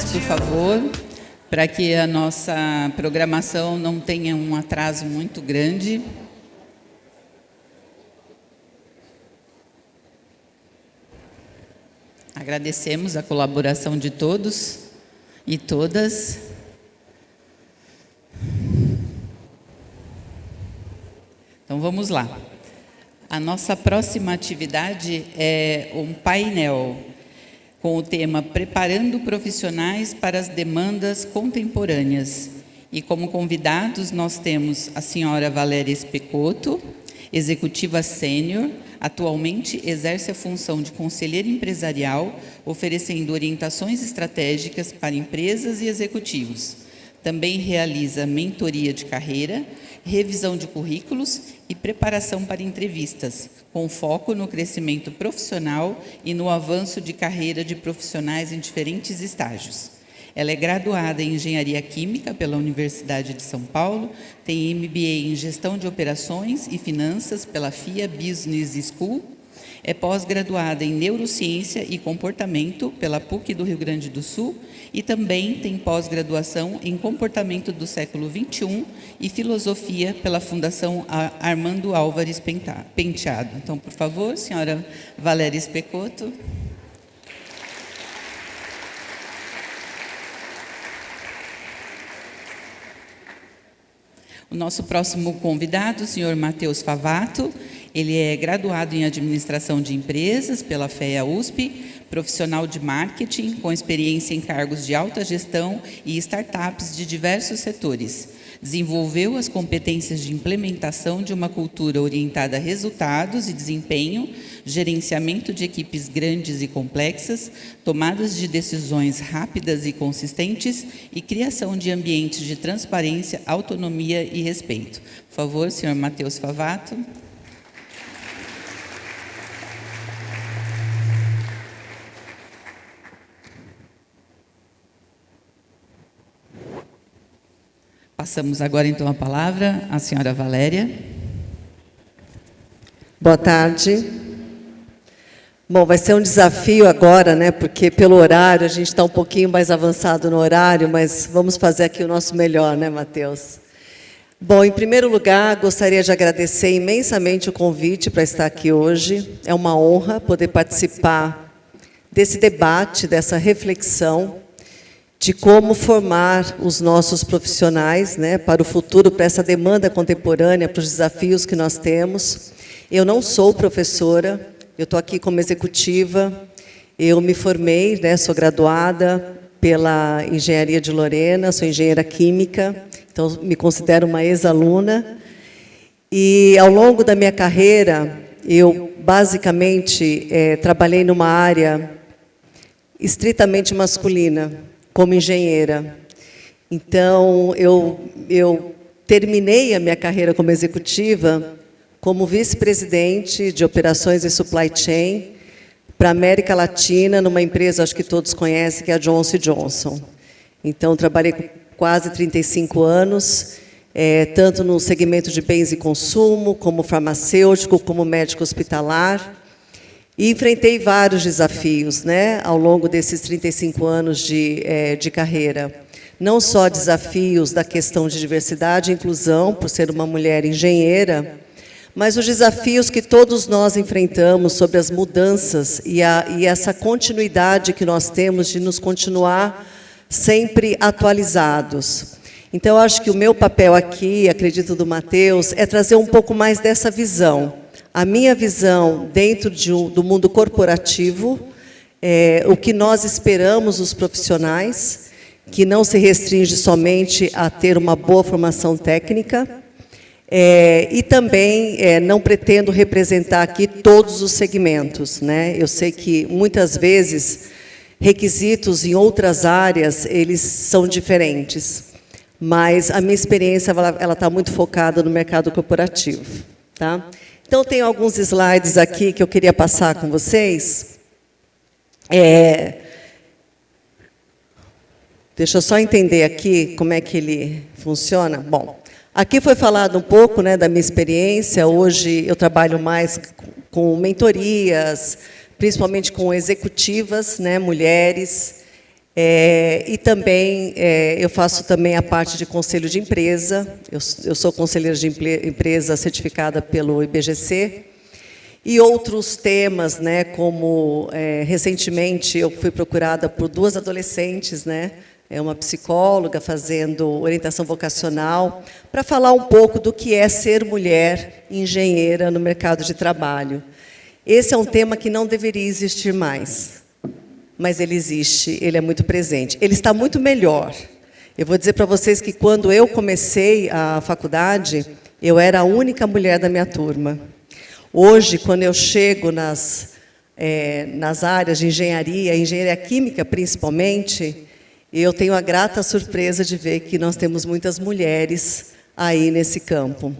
lugares, por favor, para que a nossa programação não tenha um atraso muito grande. Agradecemos a colaboração de todos e todas. Então, vamos lá. A nossa próxima atividade é um painel com o tema Preparando Profissionais para as Demandas Contemporâneas. E como convidados nós temos a senhora Valéria Specotto, executiva sênior, atualmente exerce a função de conselheira empresarial, oferecendo orientações estratégicas para empresas e executivos. Também realiza mentoria de carreira, revisão de currículos e preparação para entrevistas, com foco no crescimento profissional e no avanço de carreira de profissionais em diferentes estágios. Ela é graduada em Engenharia Química pela Universidade de São Paulo, tem MBA em Gestão de Operações e Finanças pela FIA Business School, é pós-graduada em Neurociência e Comportamento pela PUC do Rio Grande do Sul e também tem pós-graduação em Comportamento do Século XXI e Filosofia pela Fundação Armando Álvares Penteado. Então, por favor, senhora Valéria Specotto. O nosso próximo convidado, o senhor Matheus Favato, ele é graduado em Administração de Empresas pela FEA-USP, profissional de marketing, com experiência em cargos de alta gestão e startups de diversos setores. Desenvolveu as competências de implementação de uma cultura orientada a resultados e desempenho, gerenciamento de equipes grandes e complexas, tomadas de decisões rápidas e consistentes e criação de ambientes de transparência, autonomia e respeito. Por favor, senhor Matheus Favato. Passamos agora, então, a palavra à senhora Valéria. Boa tarde. Bom, vai ser um desafio agora, né? Porque pelo horário, a gente está um pouquinho mais avançado no horário, mas vamos fazer aqui o nosso melhor, né, Matheus? Bom, em primeiro lugar, gostaria de agradecer imensamente o convite para estar aqui hoje. É uma honra poder participar desse debate, dessa reflexão, de como formar os nossos profissionais, né, para o futuro, para essa demanda contemporânea, para os desafios que nós temos. Eu não sou professora, eu estou aqui como executiva, eu me formei, né, sou graduada pela Engenharia de Lorena, sou engenheira química, então me considero uma ex-aluna. E, ao longo da minha carreira, eu, basicamente, trabalhei numa área estritamente masculina, como engenheira. Então, eu terminei a minha carreira como executiva como vice-presidente de operações e supply chain para a América Latina, numa empresa, acho que todos conhecem, que é a Johnson & Johnson. Então, trabalhei com quase 35 anos, tanto no segmento de bens e consumo, como farmacêutico, como médico hospitalar. E enfrentei vários desafios, né, ao longo desses 35 anos de carreira. Não só desafios da questão de diversidade e inclusão, por ser uma mulher engenheira, mas os desafios que todos nós enfrentamos sobre as mudanças e essa continuidade que nós temos de nos continuar sempre atualizados. Então, eu acho que o meu papel aqui, acredito do Matheus, é trazer um pouco mais dessa visão. A minha visão dentro do mundo corporativo, o que nós esperamos os profissionais, que não se restringe somente a ter uma boa formação técnica, e também não pretendo representar aqui todos os segmentos, né? Eu sei que, muitas vezes, requisitos em outras áreas, eles são diferentes, mas a minha experiência ela está muito focada no mercado corporativo, tá? Então, tenho alguns slides aqui que eu queria passar com vocês. Deixa eu só entender aqui como é que ele funciona. Bom, aqui foi falado um pouco, né, da minha experiência. Hoje eu trabalho mais com mentorias, principalmente com executivas, né, mulheres. E também, eu faço também a parte de conselho de empresa, eu sou conselheira de empresa certificada pelo IBGC, e outros temas, né, como, recentemente, eu fui procurada por 2 adolescentes, né, uma psicóloga fazendo orientação vocacional, para falar um pouco do que é ser mulher engenheira no mercado de trabalho. Esse é um tema que não deveria existir mais. Mas ele existe, ele é muito presente. Ele está muito melhor. Eu vou dizer para vocês que, quando eu comecei a faculdade, eu era a única mulher da minha turma. Hoje, quando eu chego nas áreas de engenharia química, principalmente, eu tenho a grata surpresa de ver que nós temos muitas mulheres aí nesse campo.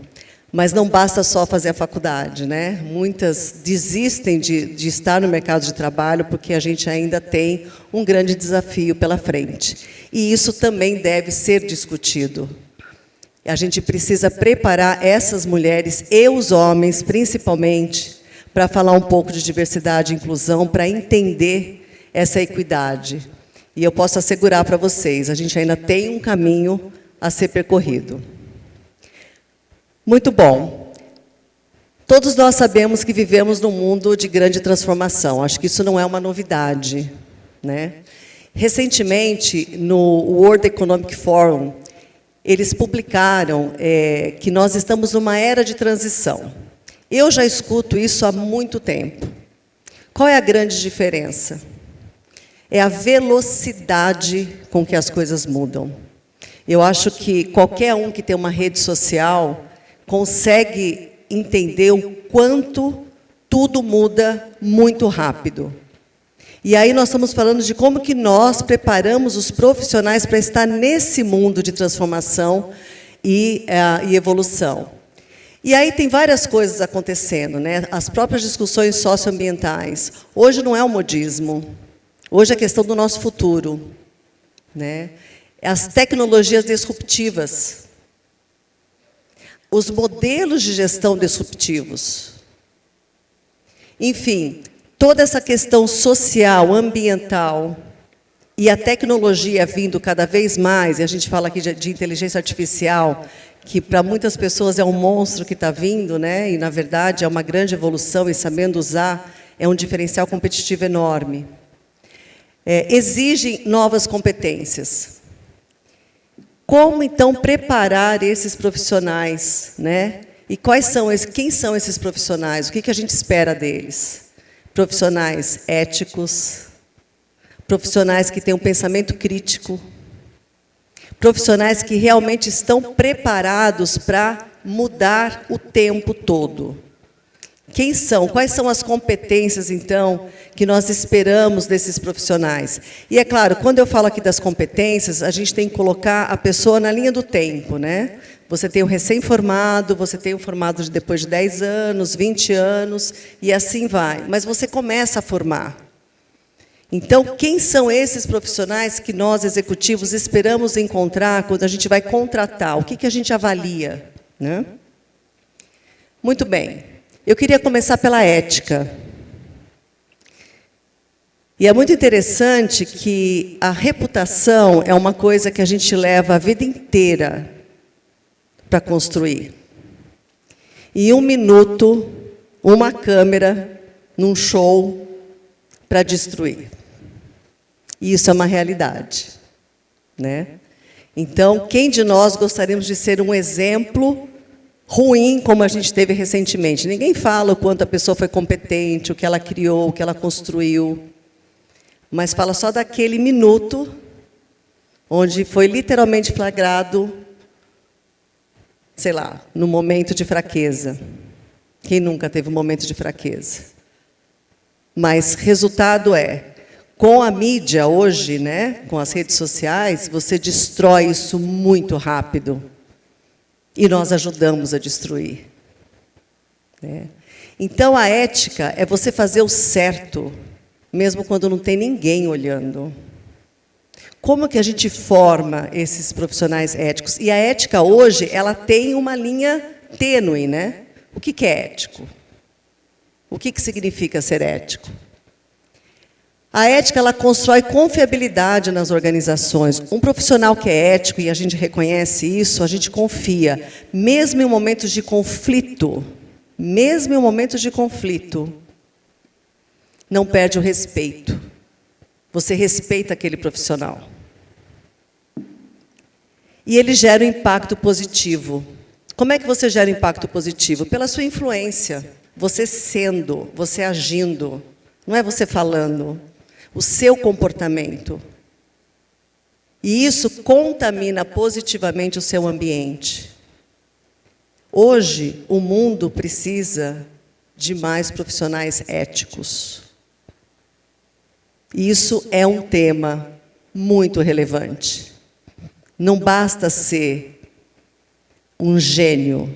Mas não basta só fazer a faculdade, né? Muitas desistem de estar no mercado de trabalho porque a gente ainda tem um grande desafio pela frente. E isso também deve ser discutido. A gente precisa preparar essas mulheres e os homens, principalmente, para falar um pouco de diversidade e inclusão, para entender essa equidade. E eu posso assegurar para vocês, a gente ainda tem um caminho a ser percorrido. Muito bom. Todos nós sabemos que vivemos num mundo de grande transformação. Acho que isso não é uma novidade, né? Recentemente, no World Economic Forum, eles publicaram que nós estamos numa era de transição. Eu já escuto isso há muito tempo. Qual é a grande diferença? É a velocidade com que as coisas mudam. Eu acho que qualquer um que tem uma rede social consegue entender o quanto tudo muda muito rápido. E aí nós estamos falando de como que nós preparamos os profissionais para estar nesse mundo de transformação e evolução. E aí tem várias coisas acontecendo, né? As próprias discussões socioambientais. Hoje não é o modismo. Hoje é a questão do nosso futuro, né? As tecnologias disruptivas. Os modelos de gestão disruptivos. Enfim, toda essa questão social, ambiental, e a tecnologia vindo cada vez mais, e a gente fala aqui de inteligência artificial, que para muitas pessoas é um monstro que está vindo, né? E, na verdade, é uma grande evolução, e sabendo usar, é um diferencial competitivo enorme. Exigem novas competências. Como, então, preparar esses profissionais, né? E quem são esses profissionais? O que a gente espera deles? Profissionais éticos, profissionais que têm um pensamento crítico, profissionais que realmente estão preparados para mudar o tempo todo. Quem são? Quais são as competências, então, que nós esperamos desses profissionais? E, é claro, quando eu falo aqui das competências, a gente tem que colocar a pessoa na linha do tempo, né? Você tem o recém-formado, você tem o formado depois de 10 anos, 20 anos, e assim vai. Mas você começa a formar. Então, quem são esses profissionais que nós, executivos, esperamos encontrar quando a gente vai contratar? O que a gente avalia, né? Muito bem. Eu queria começar pela ética. E é muito interessante que a reputação é uma coisa que a gente leva a vida inteira para construir. E 1 minuto, uma câmera, num show, para destruir. E isso é uma realidade, né? Então, quem de nós gostaríamos de ser um exemplo ruim, como a gente teve recentemente? Ninguém fala o quanto a pessoa foi competente, o que ela criou, o que ela construiu, mas fala só daquele minuto onde foi literalmente flagrado, sei lá, no momento de fraqueza. Quem nunca teve um momento de fraqueza? Mas resultado com a mídia hoje, né, com as redes sociais, você destrói isso muito rápido. E nós ajudamos a destruir, né? Então, a ética é você fazer o certo, mesmo quando não tem ninguém olhando. Como que a gente forma esses profissionais éticos? E a ética hoje, ela tem uma linha tênue, né? O que é ético? O que significa ser ético? A ética, ela constrói confiabilidade nas organizações. Um profissional que é ético, e a gente reconhece isso, a gente confia. Mesmo em momentos de conflito, não perde o respeito. Você respeita aquele profissional. E ele gera um impacto positivo. Como é que você gera impacto positivo? Pela sua influência. Você sendo, você agindo. Não é você falando. O seu comportamento. E isso contamina positivamente o seu ambiente. Hoje, o mundo precisa de mais profissionais éticos. E isso é um tema muito relevante. Não basta ser um gênio.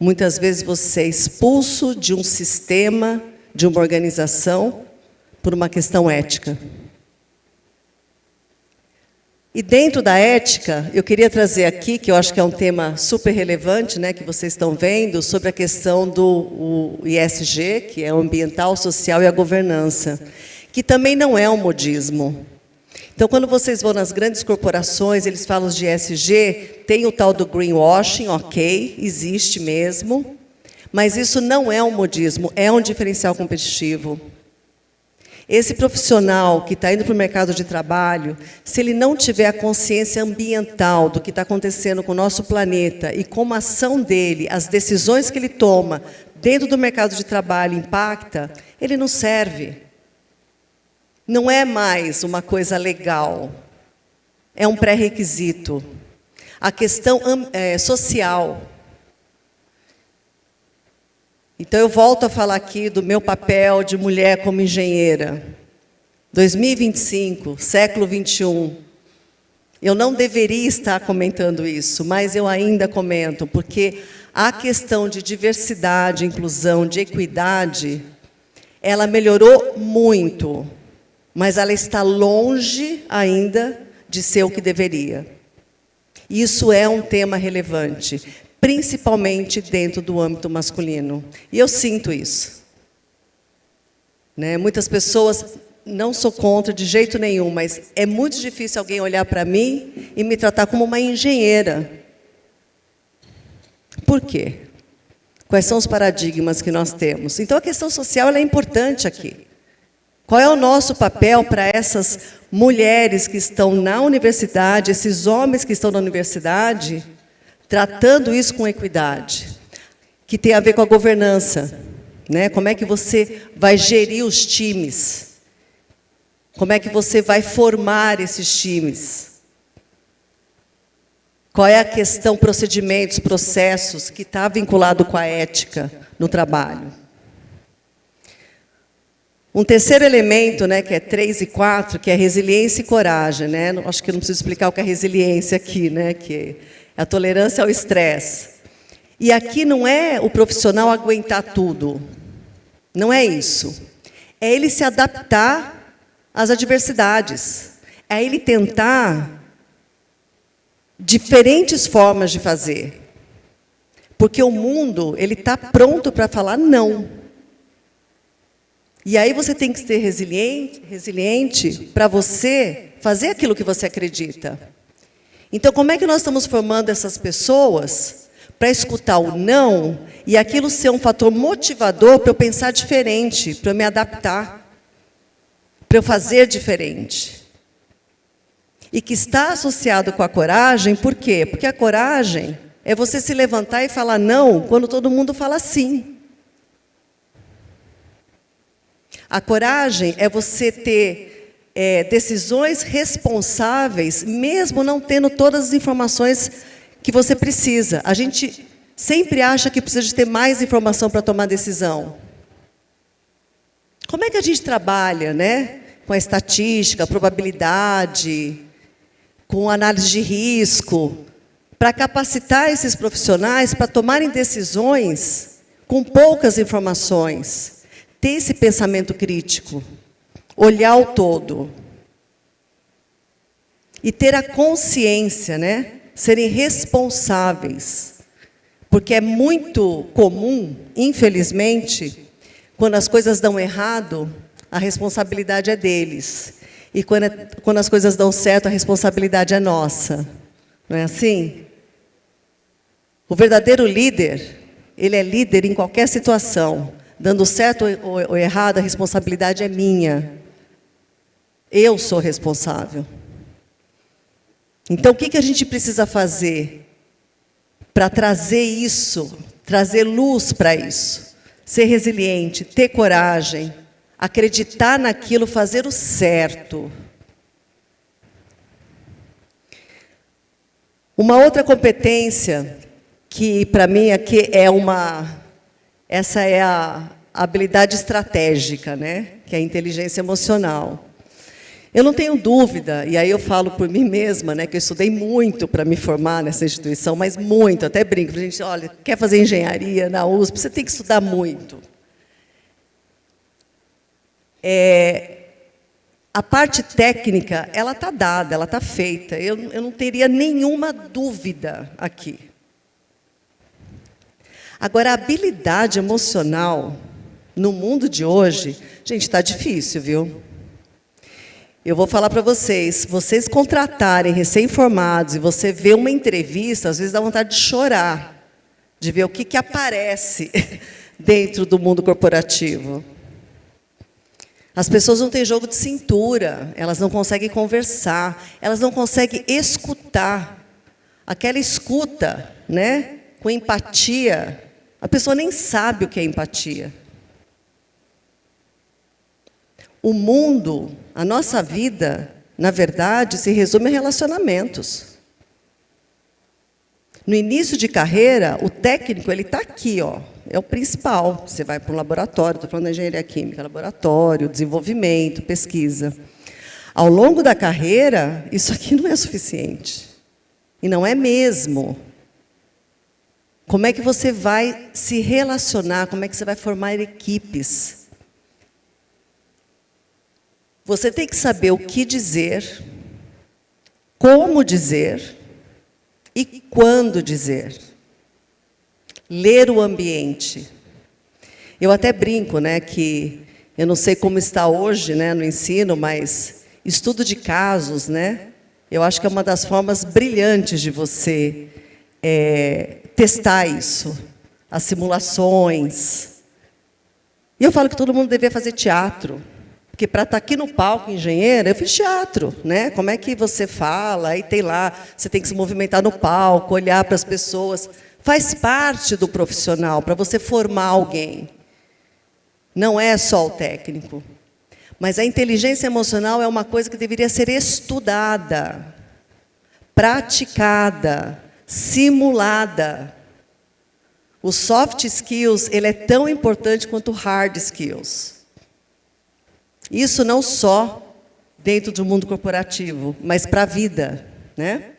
Muitas vezes você é expulso de um sistema, de uma organização, por uma questão ética. E dentro da ética, eu queria trazer aqui, que eu acho que é um tema super relevante, né, que vocês estão vendo, sobre a questão do ESG, que é o ambiental, social e a governança, que também não é um modismo. Então, quando vocês vão nas grandes corporações, eles falam de ESG, tem o tal do greenwashing, ok, existe mesmo, mas isso não é um modismo, é um diferencial competitivo. Esse profissional que está indo para o mercado de trabalho, se ele não tiver a consciência ambiental do que está acontecendo com o nosso planeta e como a ação dele, as decisões que ele toma dentro do mercado de trabalho impacta, ele não serve. Não é mais uma coisa legal, é um pré-requisito. A questão social. Então, eu volto a falar aqui do meu papel de mulher como engenheira. 2025, século XXI. Eu não deveria estar comentando isso, mas eu ainda comento, porque a questão de diversidade, inclusão, de equidade, ela melhorou muito, mas ela está longe ainda de ser o que deveria. Isso é um tema relevante, principalmente dentro do âmbito masculino. E eu sinto isso. Né? Muitas pessoas, não sou contra de jeito nenhum, mas é muito difícil alguém olhar para mim e me tratar como uma engenheira. Por quê? Quais são os paradigmas que nós temos? Então, a questão social ela é importante aqui. Qual é o nosso papel para essas mulheres que estão na universidade, esses homens que estão na universidade, tratando isso com equidade, que tem a ver com a governança, né? Como é que você vai gerir os times? Como é que você vai formar esses times? Qual é a questão, procedimentos, processos, que está vinculado com a ética no trabalho? Um terceiro elemento, né, que é 3 e 4, que é resiliência e coragem. Né? Acho que não preciso explicar o que é resiliência aqui, né, que é a tolerância ao estresse. E aqui não é o profissional aguentar tudo. Não é isso. É ele se adaptar às adversidades. É ele tentar diferentes formas de fazer. Porque o mundo ele está pronto para falar não. E aí você tem que ser resiliente para você fazer aquilo que você acredita. Então, como é que nós estamos formando essas pessoas para escutar o não e aquilo ser um fator motivador para eu pensar diferente, para eu me adaptar, para eu fazer diferente? E que está associado com a coragem, por quê? Porque a coragem é você se levantar e falar não quando todo mundo fala sim. A coragem é você ter decisões responsáveis, mesmo não tendo todas as informações que você precisa. A gente sempre acha que precisa de ter mais informação para tomar decisão. Como é que a gente trabalha, né? Com a estatística, a probabilidade, com análise de risco, para capacitar esses profissionais para tomarem decisões com poucas informações. Ter esse pensamento crítico, olhar o todo. E ter a consciência, né? Serem responsáveis. Porque é muito comum, infelizmente, quando as coisas dão errado, a responsabilidade é deles. E quando as coisas dão certo, a responsabilidade é nossa. Não é assim? O verdadeiro líder, ele é líder em qualquer situação. Dando certo ou errado, a responsabilidade é minha. Eu sou responsável. Então, o que a gente precisa fazer para trazer isso, trazer luz para isso? Ser resiliente, ter coragem, acreditar naquilo, fazer o certo. Uma outra competência que, para mim, aqui essa é a habilidade estratégica, né? Que é a inteligência emocional. Eu não tenho dúvida, e aí eu falo por mim mesma, né, que eu estudei muito para me formar nessa instituição, mas muito, até brinco, a gente, olha, quer fazer engenharia na USP, você tem que estudar muito. A parte técnica, ela está dada, ela está feita, eu não teria nenhuma dúvida aqui. Agora, a habilidade emocional, no mundo de hoje, gente, está difícil, viu? Eu vou falar para vocês contratarem recém-formados e você vê uma entrevista, às vezes dá vontade de chorar, de ver o que aparece dentro do mundo corporativo. As pessoas não têm jogo de cintura, elas não conseguem conversar, elas não conseguem escutar. Aquela escuta, né, com empatia, a pessoa nem sabe o que é empatia. O mundo, a nossa vida, na verdade, se resume a relacionamentos. No início de carreira, o técnico ele está aqui, ó, é o principal. Você vai para um laboratório, estou falando da engenharia química, laboratório, desenvolvimento, pesquisa. Ao longo da carreira, isso aqui não é suficiente. E não é mesmo. Como é que você vai se relacionar? Como é que você vai formar equipes? Você tem que saber o que dizer, como dizer e quando dizer. Ler o ambiente. Eu até brinco, né, que eu não sei como está hoje, né, no ensino, mas estudo de casos, né, eu acho que é uma das formas brilhantes de você testar isso. As simulações. E eu falo que todo mundo deveria fazer teatro. Porque para estar aqui no palco, engenheira, eu fiz teatro, né? Como é que você fala? Aí tem lá, você tem que se movimentar no palco, olhar para as pessoas. Faz parte do profissional, para você formar alguém. Não é só o técnico. Mas a inteligência emocional é uma coisa que deveria ser estudada, praticada, simulada. O soft skills, ele é tão importante quanto o hard skills. Isso não só dentro do mundo corporativo, mas para a vida, né?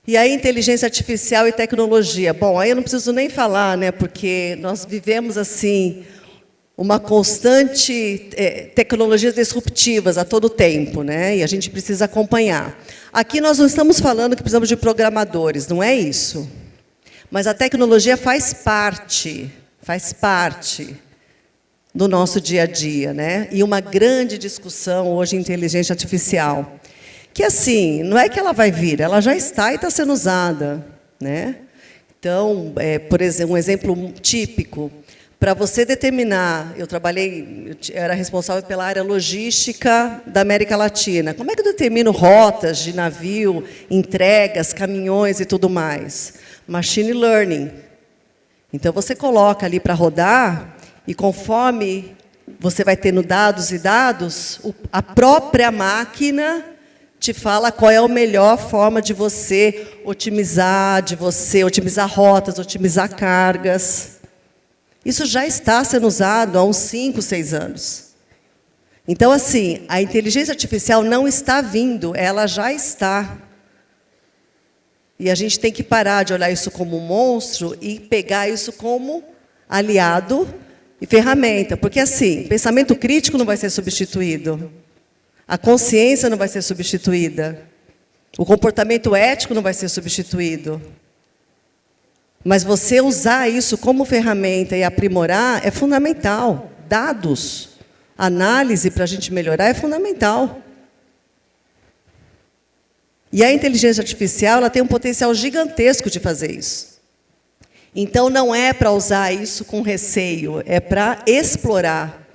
E aí, inteligência artificial e tecnologia. Bom, aí eu não preciso nem falar, né? Porque nós vivemos assim uma constante tecnologias disruptivas a todo tempo, né? E a gente precisa acompanhar. Aqui nós não estamos falando que precisamos de programadores, não é isso. Mas a tecnologia faz parte do nosso dia a dia, né? E uma grande discussão hoje em inteligência artificial. Que, assim, não é que ela vai vir, ela já está e está sendo usada, né? Então, por exemplo, um exemplo típico, para você determinar, eu era responsável pela área logística da América Latina. Como é que eu determino rotas de navio, entregas, caminhões e tudo mais? Machine Learning. Então, você coloca ali para rodar, e conforme você vai tendo dados e dados, a própria máquina te fala qual é a melhor forma de você otimizar rotas, otimizar cargas. Isso já está sendo usado há uns 5, 6 anos. Então, assim, a inteligência artificial não está vindo, ela já está. E a gente tem que parar de olhar isso como um monstro e pegar isso como aliado e ferramenta. Porque, assim, pensamento crítico não vai ser substituído. A consciência não vai ser substituída. O comportamento ético não vai ser substituído. Mas você usar isso como ferramenta e aprimorar é fundamental. Dados, análise para a gente melhorar é fundamental. E a inteligência artificial ela tem um potencial gigantesco de fazer isso. Então, não é para usar isso com receio, é para explorar,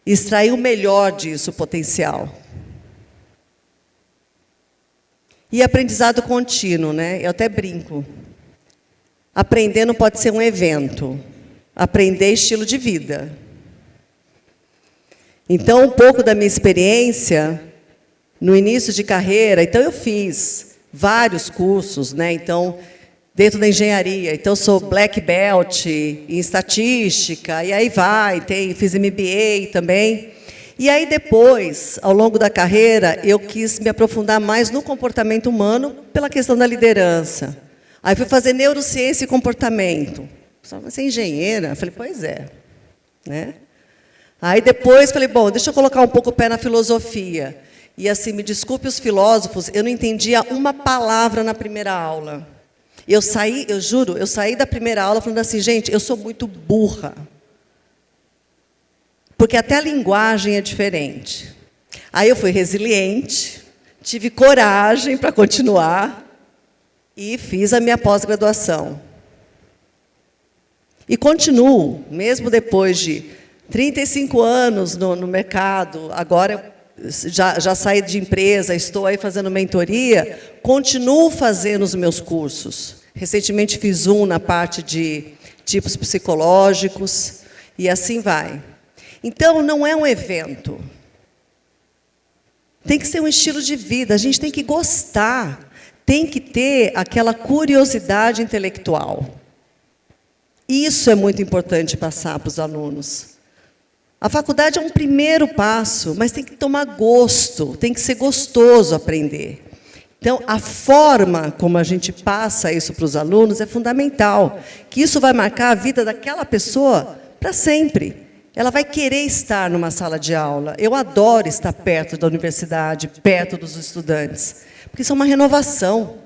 extrair o melhor disso, o potencial. E aprendizado contínuo, né? Eu até brinco. Aprender não pode ser um evento. Aprender é estilo de vida. Então, um pouco da minha experiência no início de carreira, então eu fiz vários cursos, né? Então, dentro da engenharia, então eu sou black belt em estatística, e aí fiz MBA também. E aí depois, ao longo da carreira, eu quis me aprofundar mais no comportamento humano pela questão da liderança. Aí fui fazer neurociência e comportamento. Você é engenheira? Eu falei, pois é. Né? Aí depois falei, bom, deixa eu colocar um pouco o pé na filosofia. E assim, me desculpe os filósofos, eu não entendia uma palavra na primeira aula. Eu juro, eu saí da primeira aula falando assim, gente, eu sou muito burra. Porque até a linguagem é diferente. Aí eu fui resiliente, tive coragem para continuar e fiz a minha pós-graduação. E continuo, mesmo depois de 35 anos no mercado, agora já saí de empresa, estou aí fazendo mentoria, continuo fazendo os meus cursos. Recentemente fiz um na parte de tipos psicológicos, e assim vai. Então, não é um evento. Tem que ser um estilo de vida, a gente tem que gostar, tem que ter aquela curiosidade intelectual. Isso é muito importante passar para os alunos. A faculdade é um primeiro passo, mas tem que tomar gosto, tem que ser gostoso aprender. Então, a forma como a gente passa isso para os alunos é fundamental, que isso vai marcar a vida daquela pessoa para sempre. Ela vai querer estar numa sala de aula. Eu adoro estar perto da universidade, perto dos estudantes, porque isso é uma renovação.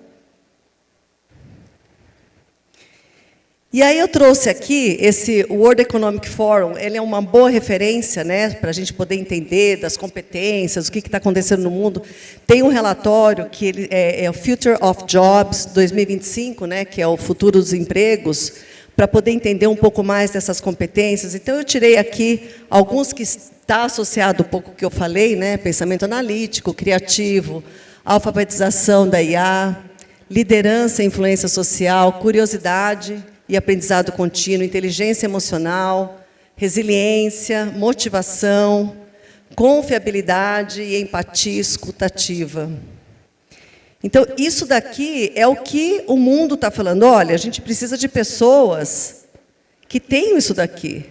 E aí eu trouxe aqui esse World Economic Forum, ele é uma boa referência, né, para a gente poder entender das competências, o que está acontecendo no mundo. Tem um relatório que ele é o Future of Jobs 2025, né, que é o futuro dos empregos, para poder entender um pouco mais dessas competências. Então, eu tirei aqui alguns que está associado um pouco ao que eu falei, né, pensamento analítico, criativo, alfabetização da IA, liderança e influência social, curiosidade e aprendizado contínuo, inteligência emocional, resiliência, motivação, confiabilidade e empatia escutativa. Então, isso daqui é o que o mundo está falando. Olha, a gente precisa de pessoas que tenham isso daqui.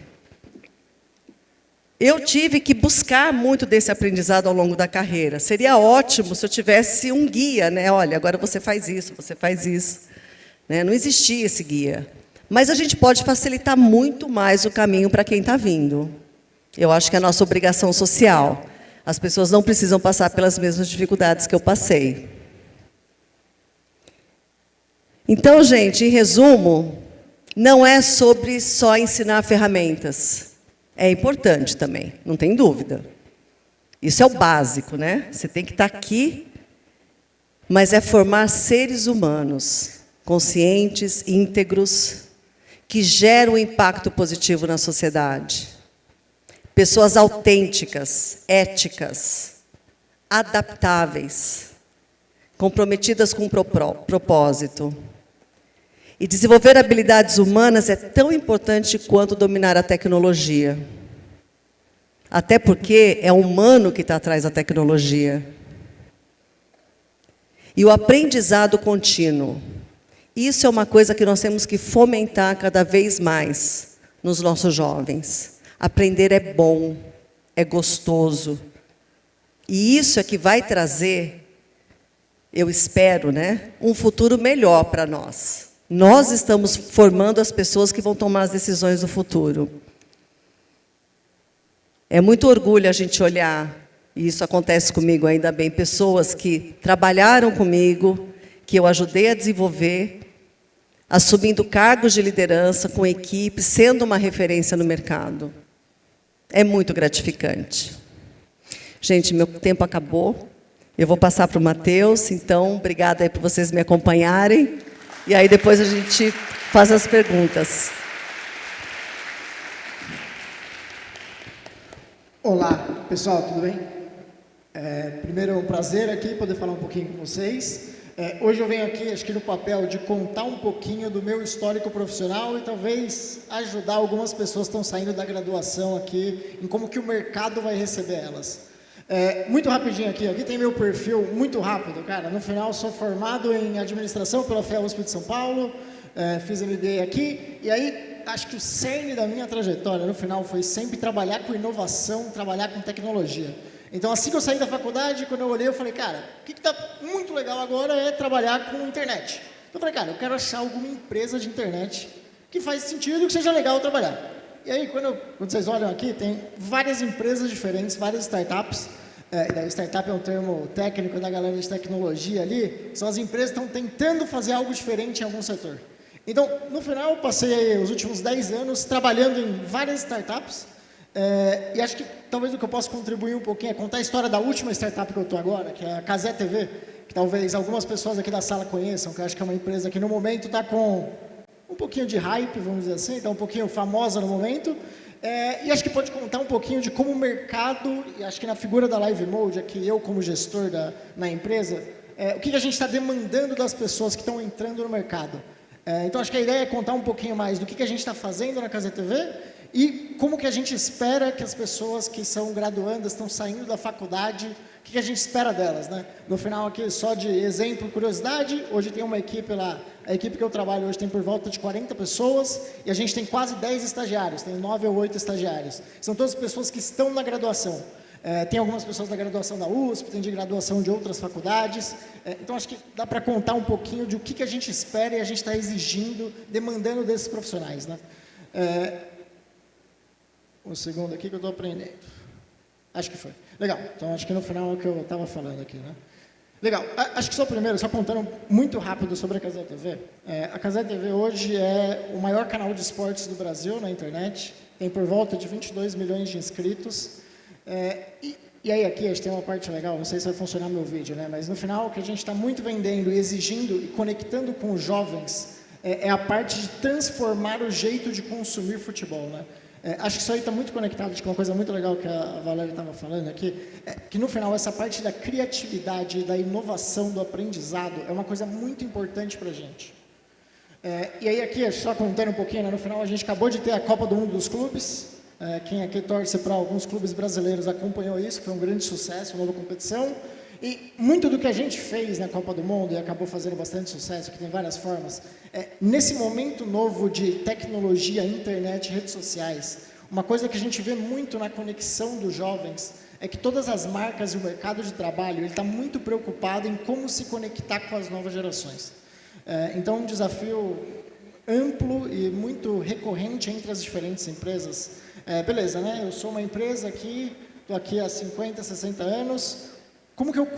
Eu tive que buscar muito desse aprendizado ao longo da carreira. Seria ótimo se eu tivesse um guia, né? Olha, agora você faz isso, você faz isso. Né? Não existia esse guia. Mas a gente pode facilitar muito mais o caminho para quem está vindo. Eu acho que é a nossa obrigação social. As pessoas não precisam passar pelas mesmas dificuldades que eu passei. Então, gente, em resumo, não é sobre só ensinar ferramentas. É importante também, não tem dúvida. Isso é o básico, né? Você tem que estar aqui, mas é formar seres humanos, conscientes, íntegros, que geram um impacto positivo na sociedade. Pessoas autênticas, éticas, adaptáveis, comprometidas com um propósito. E desenvolver habilidades humanas é tão importante quanto dominar a tecnologia. Até porque é o humano que está atrás da tecnologia. E o aprendizado contínuo. Isso é uma coisa que nós temos que fomentar cada vez mais nos nossos jovens. Aprender é bom, é gostoso. E isso é que vai trazer, eu espero, né, um futuro melhor para nós. Nós estamos formando as pessoas que vão tomar as decisões do futuro. É muito orgulho a gente olhar, e isso acontece comigo ainda bem, pessoas que trabalharam comigo, que eu ajudei a desenvolver, assumindo cargos de liderança com equipe, sendo uma referência no mercado. É muito gratificante. Gente, meu tempo acabou. Eu vou passar para o Matheus, então, obrigada aí por vocês me acompanharem. E aí depois a gente faz as perguntas. Olá, pessoal, tudo bem? Primeiro, é um prazer aqui poder falar um pouquinho com vocês. Hoje eu venho aqui, acho que no papel de contar um pouquinho do meu histórico profissional e talvez ajudar algumas pessoas que estão saindo da graduação aqui, em como que o mercado vai receber elas. Muito rapidinho aqui tem meu perfil muito rápido, cara. No final, sou formado em administração pela FEA-USP de São Paulo, fiz MBA aqui, e aí acho que o cerne da minha trajetória, no final, foi sempre trabalhar com inovação, trabalhar com tecnologia. Então, assim que eu saí da faculdade, quando eu olhei, eu falei, cara, o que está muito legal agora é trabalhar com internet. Então, eu falei, cara, eu quero achar alguma empresa de internet que faz sentido e que seja legal trabalhar. E aí, quando vocês olham aqui, tem várias empresas diferentes, várias startups. Startup é um termo técnico da galera de tecnologia ali. São as empresas que estão tentando fazer algo diferente em algum setor. Então, no final, eu passei os últimos 10 anos trabalhando em várias startups. E acho que talvez o que eu possa contribuir um pouquinho é contar a história da última startup que eu estou agora, que é a Casé TV, que talvez algumas pessoas aqui da sala conheçam, que eu acho que é uma empresa que no momento está com um pouquinho de hype, vamos dizer assim, está um pouquinho famosa no momento. E acho que pode contar um pouquinho de como o mercado, e acho que na figura da Live Mode, aqui eu como gestor na empresa, o que a gente está demandando das pessoas que estão entrando no mercado. Então acho que a ideia é contar um pouquinho mais do que a gente está fazendo na Casé TV e como que a gente espera que as pessoas que são graduandas, estão saindo da faculdade, o que a gente espera delas, né? No final aqui, só de exemplo, curiosidade, hoje tem uma equipe lá, a equipe que eu trabalho hoje tem por volta de 40 pessoas e a gente tem quase 10 estagiários, tem 9 ou 8 estagiários. São todas pessoas que estão na graduação. Tem algumas pessoas da graduação da USP, tem de graduação de outras faculdades. Então, acho que dá para contar um pouquinho de o que a gente espera e a gente está exigindo, demandando desses profissionais, né? Um segundo aqui que eu estou aprendendo. Acho que foi. Legal. Então, acho que no final é o que eu estava falando aqui, né? Legal. Acho que só primeiro, só contando muito rápido sobre a Casé TV. A Casé TV hoje é o maior canal de esportes do Brasil na internet. Tem por volta de 22 milhões de inscritos. E aí aqui a gente tem uma parte legal, não sei se vai funcionar meu vídeo, né? Mas no final o que a gente está muito vendendo e exigindo e conectando com os jovens é a parte de transformar o jeito de consumir futebol, né? Acho que isso aí está muito conectado com uma coisa muito legal que a Valéria estava falando aqui, que no final essa parte da criatividade, da inovação, do aprendizado é uma coisa muito importante para a gente. E aí aqui, só contando um pouquinho, né? No final a gente acabou de ter a Copa do Mundo dos Clubes. Quem aqui torce para alguns clubes brasileiros acompanhou isso, foi um grande sucesso, uma nova competição. E muito do que a gente fez na Copa do Mundo, e acabou fazendo bastante sucesso, que tem várias formas, nesse momento novo de tecnologia, internet, redes sociais, uma coisa que a gente vê muito na conexão dos jovens é que todas as marcas e o mercado de trabalho, ele está muito preocupado em como se conectar com as novas gerações. Então, um desafio amplo e muito recorrente entre as diferentes empresas. Beleza, né? Eu sou uma empresa aqui, estou aqui há 50, 60 anos. Como que eu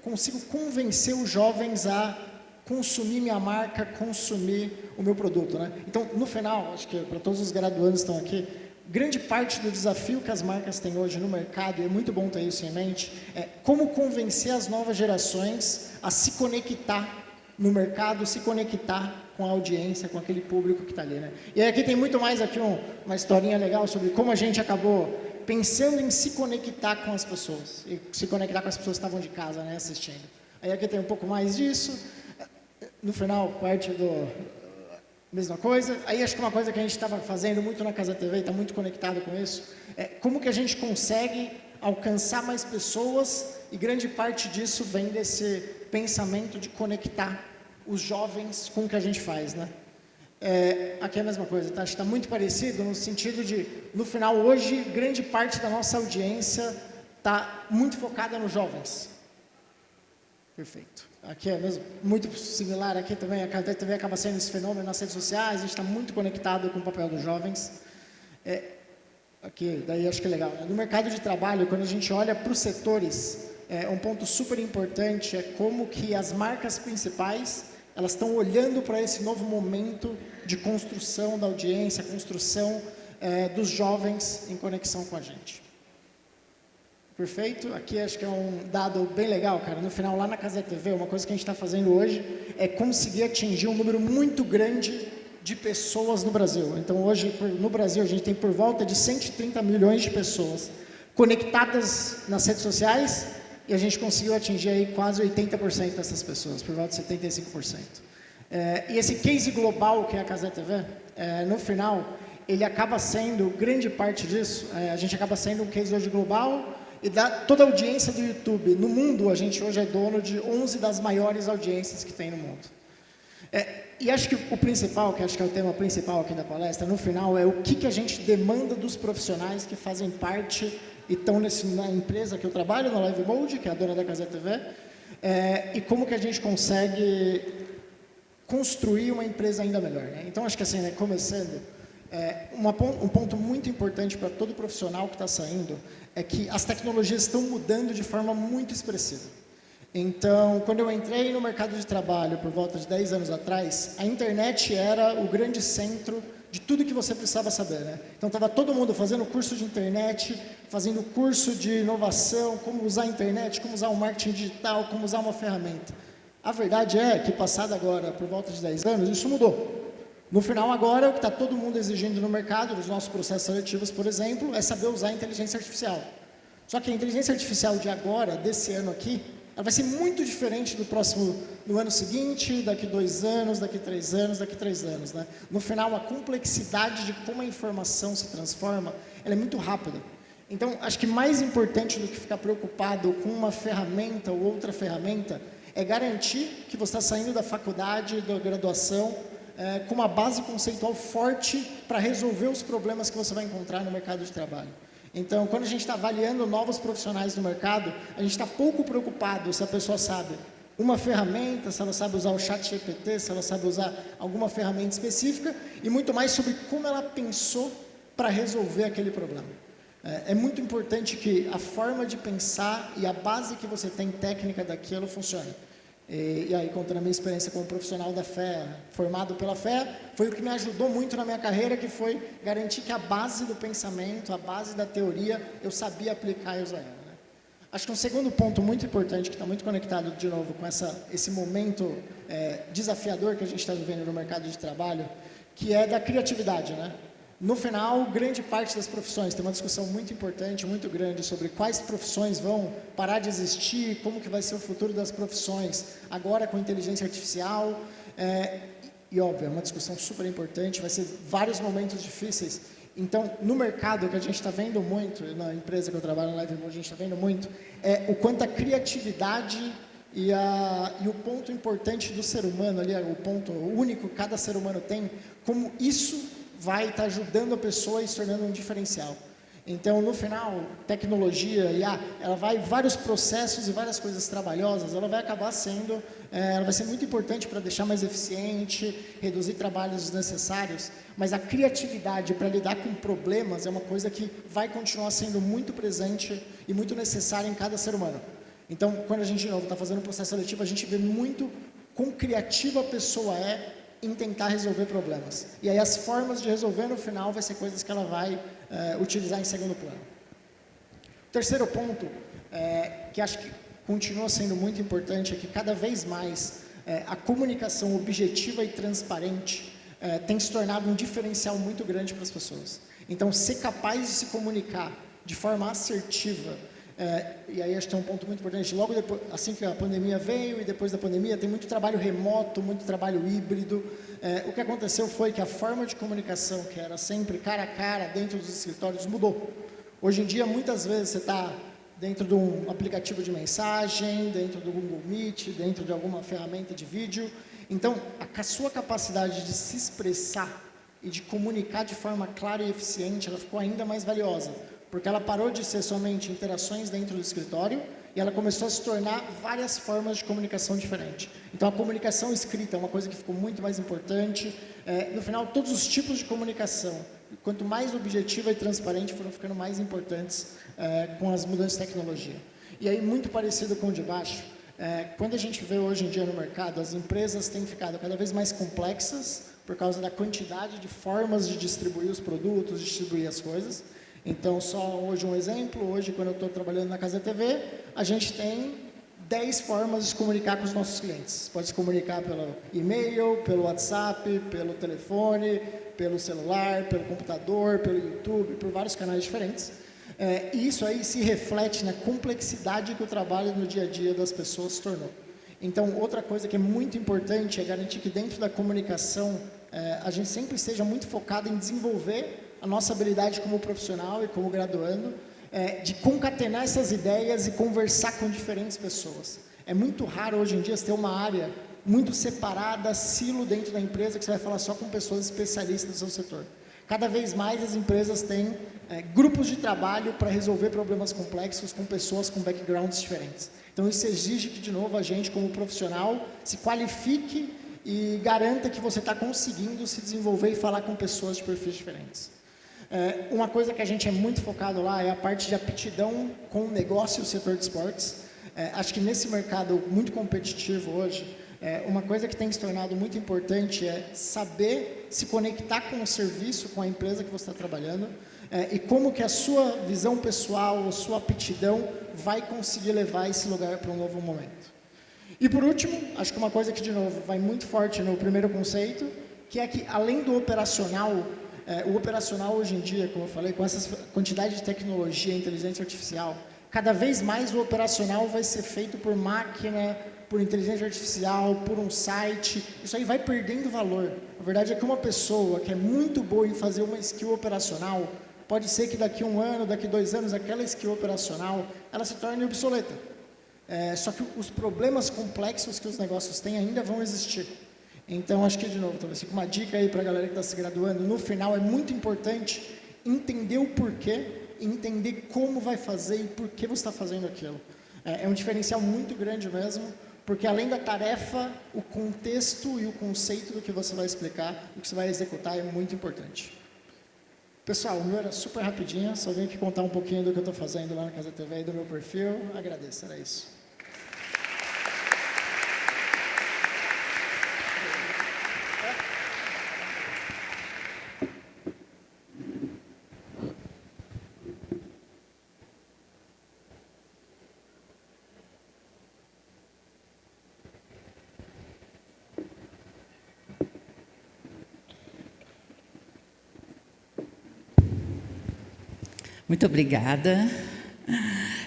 consigo convencer os jovens a consumir minha marca, consumir o meu produto, né? Então, no final, acho que para todos os graduandos que estão aqui, grande parte do desafio que as marcas têm hoje no mercado, e é muito bom ter isso em mente, é como convencer as novas gerações a se conectar no mercado, se conectar com a audiência, com aquele público que está ali, né? E aí aqui tem muito mais aqui uma historinha legal sobre como a gente acabou pensando em se conectar com as pessoas, e se conectar com as pessoas que estavam de casa, né, assistindo. Aí aqui tem um pouco mais disso, no final, parte do... mesma coisa. Aí acho que uma coisa que a gente estava fazendo muito na Casé TV, está muito conectado com isso, é como que a gente consegue alcançar mais pessoas, e grande parte disso vem desse pensamento de conectar os jovens com o que a gente faz, né? Aqui é a mesma coisa, tá? Acho que está muito parecido no sentido de, no final, hoje, grande parte da nossa audiência está muito focada nos jovens. Perfeito. Aqui é mesmo, muito similar, aqui também, a Casé TV acaba sendo esse fenômeno nas redes sociais, a gente está muito conectado com o papel dos jovens. Aqui, daí acho que é legal, né? No mercado de trabalho, quando a gente olha para os setores, um ponto super importante é como que as marcas principais, elas estão olhando para esse novo momento de construção da audiência, construção dos jovens em conexão com a gente. Perfeito? Aqui acho que é um dado bem legal, cara. No final, lá na Casa TV, uma coisa que a gente está fazendo hoje é conseguir atingir um número muito grande de pessoas no Brasil. Então, hoje, no Brasil, a gente tem por volta de 130 milhões de pessoas conectadas nas redes sociais e a gente conseguiu atingir aí quase 80% dessas pessoas, por volta de 75%. E esse case global que é a Casa TV, no final, ele acaba sendo, grande parte disso, a gente acaba sendo um case hoje global. E toda a audiência do YouTube no mundo, a gente hoje é dono de 11 das maiores audiências que tem no mundo. E acho que o principal, que acho que é o tema principal aqui da palestra, no final, é o que a gente demanda dos profissionais que fazem parte e estão na empresa que eu trabalho, na Live Mode, que é a dona da Casa TV, e como que a gente consegue construir uma empresa ainda melhor. Né? Então, acho que assim, né, começando, um ponto muito importante para todo profissional que está saindo é que as tecnologias estão mudando de forma muito expressiva. Então, quando eu entrei no mercado de trabalho, por volta de 10 anos atrás, a internet era o grande centro de tudo que você precisava saber. Né? Então, estava todo mundo fazendo curso de internet, fazendo curso de inovação, como usar a internet, como usar o marketing digital, como usar uma ferramenta. A verdade é que, passado agora, por volta de 10 anos, isso mudou. No final, agora, o que está todo mundo exigindo no mercado, nos nossos processos seletivos, por exemplo, é saber usar a inteligência artificial. Só que a inteligência artificial de agora, desse ano aqui, ela vai ser muito diferente no ano seguinte, daqui 2 anos, daqui 3 anos, daqui 3 anos. Né? No final, a complexidade de como a informação se transforma, ela é muito rápida. Então, acho que mais importante do que ficar preocupado com uma ferramenta ou outra ferramenta, é garantir que você está saindo da faculdade, da graduação, com uma base conceitual forte para resolver os problemas que você vai encontrar no mercado de trabalho. Então, quando a gente está avaliando novos profissionais no mercado, a gente está pouco preocupado se a pessoa sabe uma ferramenta, se ela sabe usar o ChatGPT, se ela sabe usar alguma ferramenta específica, e muito mais sobre como ela pensou para resolver aquele problema. É muito importante que a forma de pensar e a base que você tem técnica daquilo funcione. E aí, contando a minha experiência como profissional da fé, formado pela fé, foi o que me ajudou muito na minha carreira, que foi garantir que a base do pensamento, a base da teoria, eu sabia aplicar e usar ela. Né? Acho que um segundo ponto muito importante, que está muito conectado, de novo, com esse momento desafiador que a gente está vivendo no mercado de trabalho, que é da criatividade, né? No final, grande parte das profissões, tem uma discussão muito importante, muito grande, sobre quais profissões vão parar de existir, como que vai ser o futuro das profissões, agora com inteligência artificial, e óbvio, é uma discussão super importante, vai ser vários momentos difíceis. Então, no mercado, o que a gente está vendo muito, na empresa que eu trabalho, na Live Mode, a gente está vendo muito, é o quanto a criatividade e o ponto importante do ser humano, ali, o ponto único que cada ser humano tem, como isso vai estar ajudando a pessoa e se tornando um diferencial. Então, no final, tecnologia, ela vai, vários processos e várias coisas trabalhosas, ela vai acabar sendo, ela vai ser muito importante para deixar mais eficiente, reduzir trabalhos desnecessários, mas a criatividade para lidar com problemas é uma coisa que vai continuar sendo muito presente e muito necessária em cada ser humano. Então, quando a gente, de novo, está fazendo um processo seletivo, a gente vê muito quão criativa a pessoa é em tentar resolver problemas. E aí as formas de resolver no final vai ser coisas que ela vai utilizar em segundo plano. O terceiro ponto, que acho que continua sendo muito importante, é que cada vez mais a comunicação objetiva e transparente tem se tornado um diferencial muito grande para as pessoas. Então, ser capaz de se comunicar de forma assertiva, e aí acho que tem um ponto muito importante, logo depois, assim que a pandemia veio e depois da pandemia, tem muito trabalho remoto, muito trabalho híbrido. O que aconteceu foi que a forma de comunicação, que era sempre cara a cara, dentro dos escritórios, mudou. Hoje em dia, muitas vezes, você está dentro de um aplicativo de mensagem, dentro do Google Meet, dentro de alguma ferramenta de vídeo. Então, a sua capacidade de se expressar e de comunicar de forma clara e eficiente, ela ficou ainda mais valiosa. Porque ela parou de ser somente interações dentro do escritório e ela começou a se tornar várias formas de comunicação diferentes. Então, a comunicação escrita é uma coisa que ficou muito mais importante. No final, todos os tipos de comunicação, quanto mais objetiva e transparente, foram ficando mais importantes com as mudanças de tecnologia. E aí, muito parecido com o de baixo, Quando a gente vê hoje em dia no mercado, as empresas têm ficado cada vez mais complexas por causa da quantidade de formas de distribuir os produtos, distribuir as coisas. Então, só hoje um exemplo, hoje quando eu estou trabalhando na Casa TV, a gente tem 10 formas de se comunicar com os nossos clientes. Pode se comunicar pelo e-mail, pelo WhatsApp, pelo telefone, pelo celular, pelo computador, pelo YouTube, por vários canais diferentes. E isso aí se reflete na complexidade que o trabalho no dia a dia das pessoas se tornou. Então, outra coisa que é muito importante é garantir que dentro da comunicação a gente sempre esteja muito focado em desenvolver a nossa habilidade como profissional e como graduando, de concatenar essas ideias e conversar com diferentes pessoas. É muito raro hoje em dia você ter uma área muito separada, silo dentro da empresa, que você vai falar só com pessoas especialistas do seu setor. Cada vez mais as empresas têm grupos de trabalho para resolver problemas complexos com pessoas com backgrounds diferentes. Então isso exige que, de novo, a gente, como profissional, se qualifique e garanta que você está conseguindo se desenvolver e falar com pessoas de perfis diferentes. Uma coisa que a gente é muito focado lá é a parte de aptidão com o negócio e o setor de esportes. Acho que nesse mercado muito competitivo hoje, uma coisa que tem se tornado muito importante é saber se conectar com o serviço, com a empresa que você está trabalhando, e como que a sua visão pessoal, a sua aptidão vai conseguir levar esse lugar para um novo momento. E por último, acho que uma coisa que, de novo, vai muito forte no primeiro conceito, que é que, além do operacional, o operacional hoje em dia, como eu falei, com essa quantidade de tecnologia e inteligência artificial, cada vez mais o operacional vai ser feito por máquina, por inteligência artificial, por um site. Isso aí vai perdendo valor. A verdade é que uma pessoa que é muito boa em fazer uma skill operacional, pode ser que daqui a 1 ano, daqui a 2 anos, aquela skill operacional, ela se torne obsoleta. Só que os problemas complexos que os negócios têm ainda vão existir. Então, acho que, de novo, talvez fique uma dica aí para a galera que está se graduando. No final, é muito importante entender o porquê, entender como vai fazer e por que você está fazendo aquilo. É um diferencial muito grande mesmo, porque além da tarefa, o contexto e o conceito do que você vai explicar, do que você vai executar é muito importante. Pessoal, o meu era super rapidinho, só vim aqui contar um pouquinho do que eu estou fazendo lá na Casa TV e do meu perfil. Agradeço, era isso. Muito obrigada.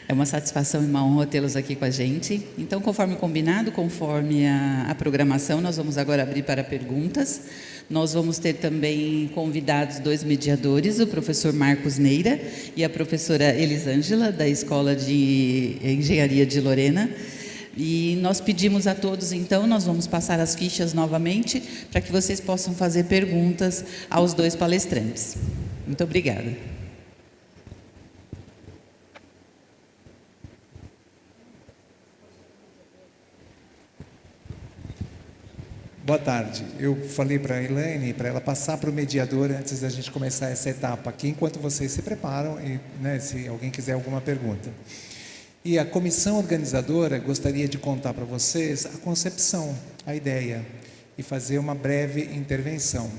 É uma satisfação e uma honra tê-los aqui com a gente. Então, conforme combinado, conforme a programação, nós vamos agora abrir para perguntas. Nós vamos ter também convidados 2 mediadores, o professor Marcos Neira e a professora Elisângela, da Escola de Engenharia de Lorena. E nós pedimos a todos, então, nós vamos passar as fichas novamente para que vocês possam fazer perguntas aos 2 palestrantes. Muito obrigada. Boa tarde. Eu falei para a Elaine, para ela passar para o mediador antes da gente começar essa etapa aqui, enquanto vocês se preparam e, se alguém quiser alguma pergunta. E a comissão organizadora gostaria de contar para vocês a concepção, a ideia, e fazer uma breve intervenção.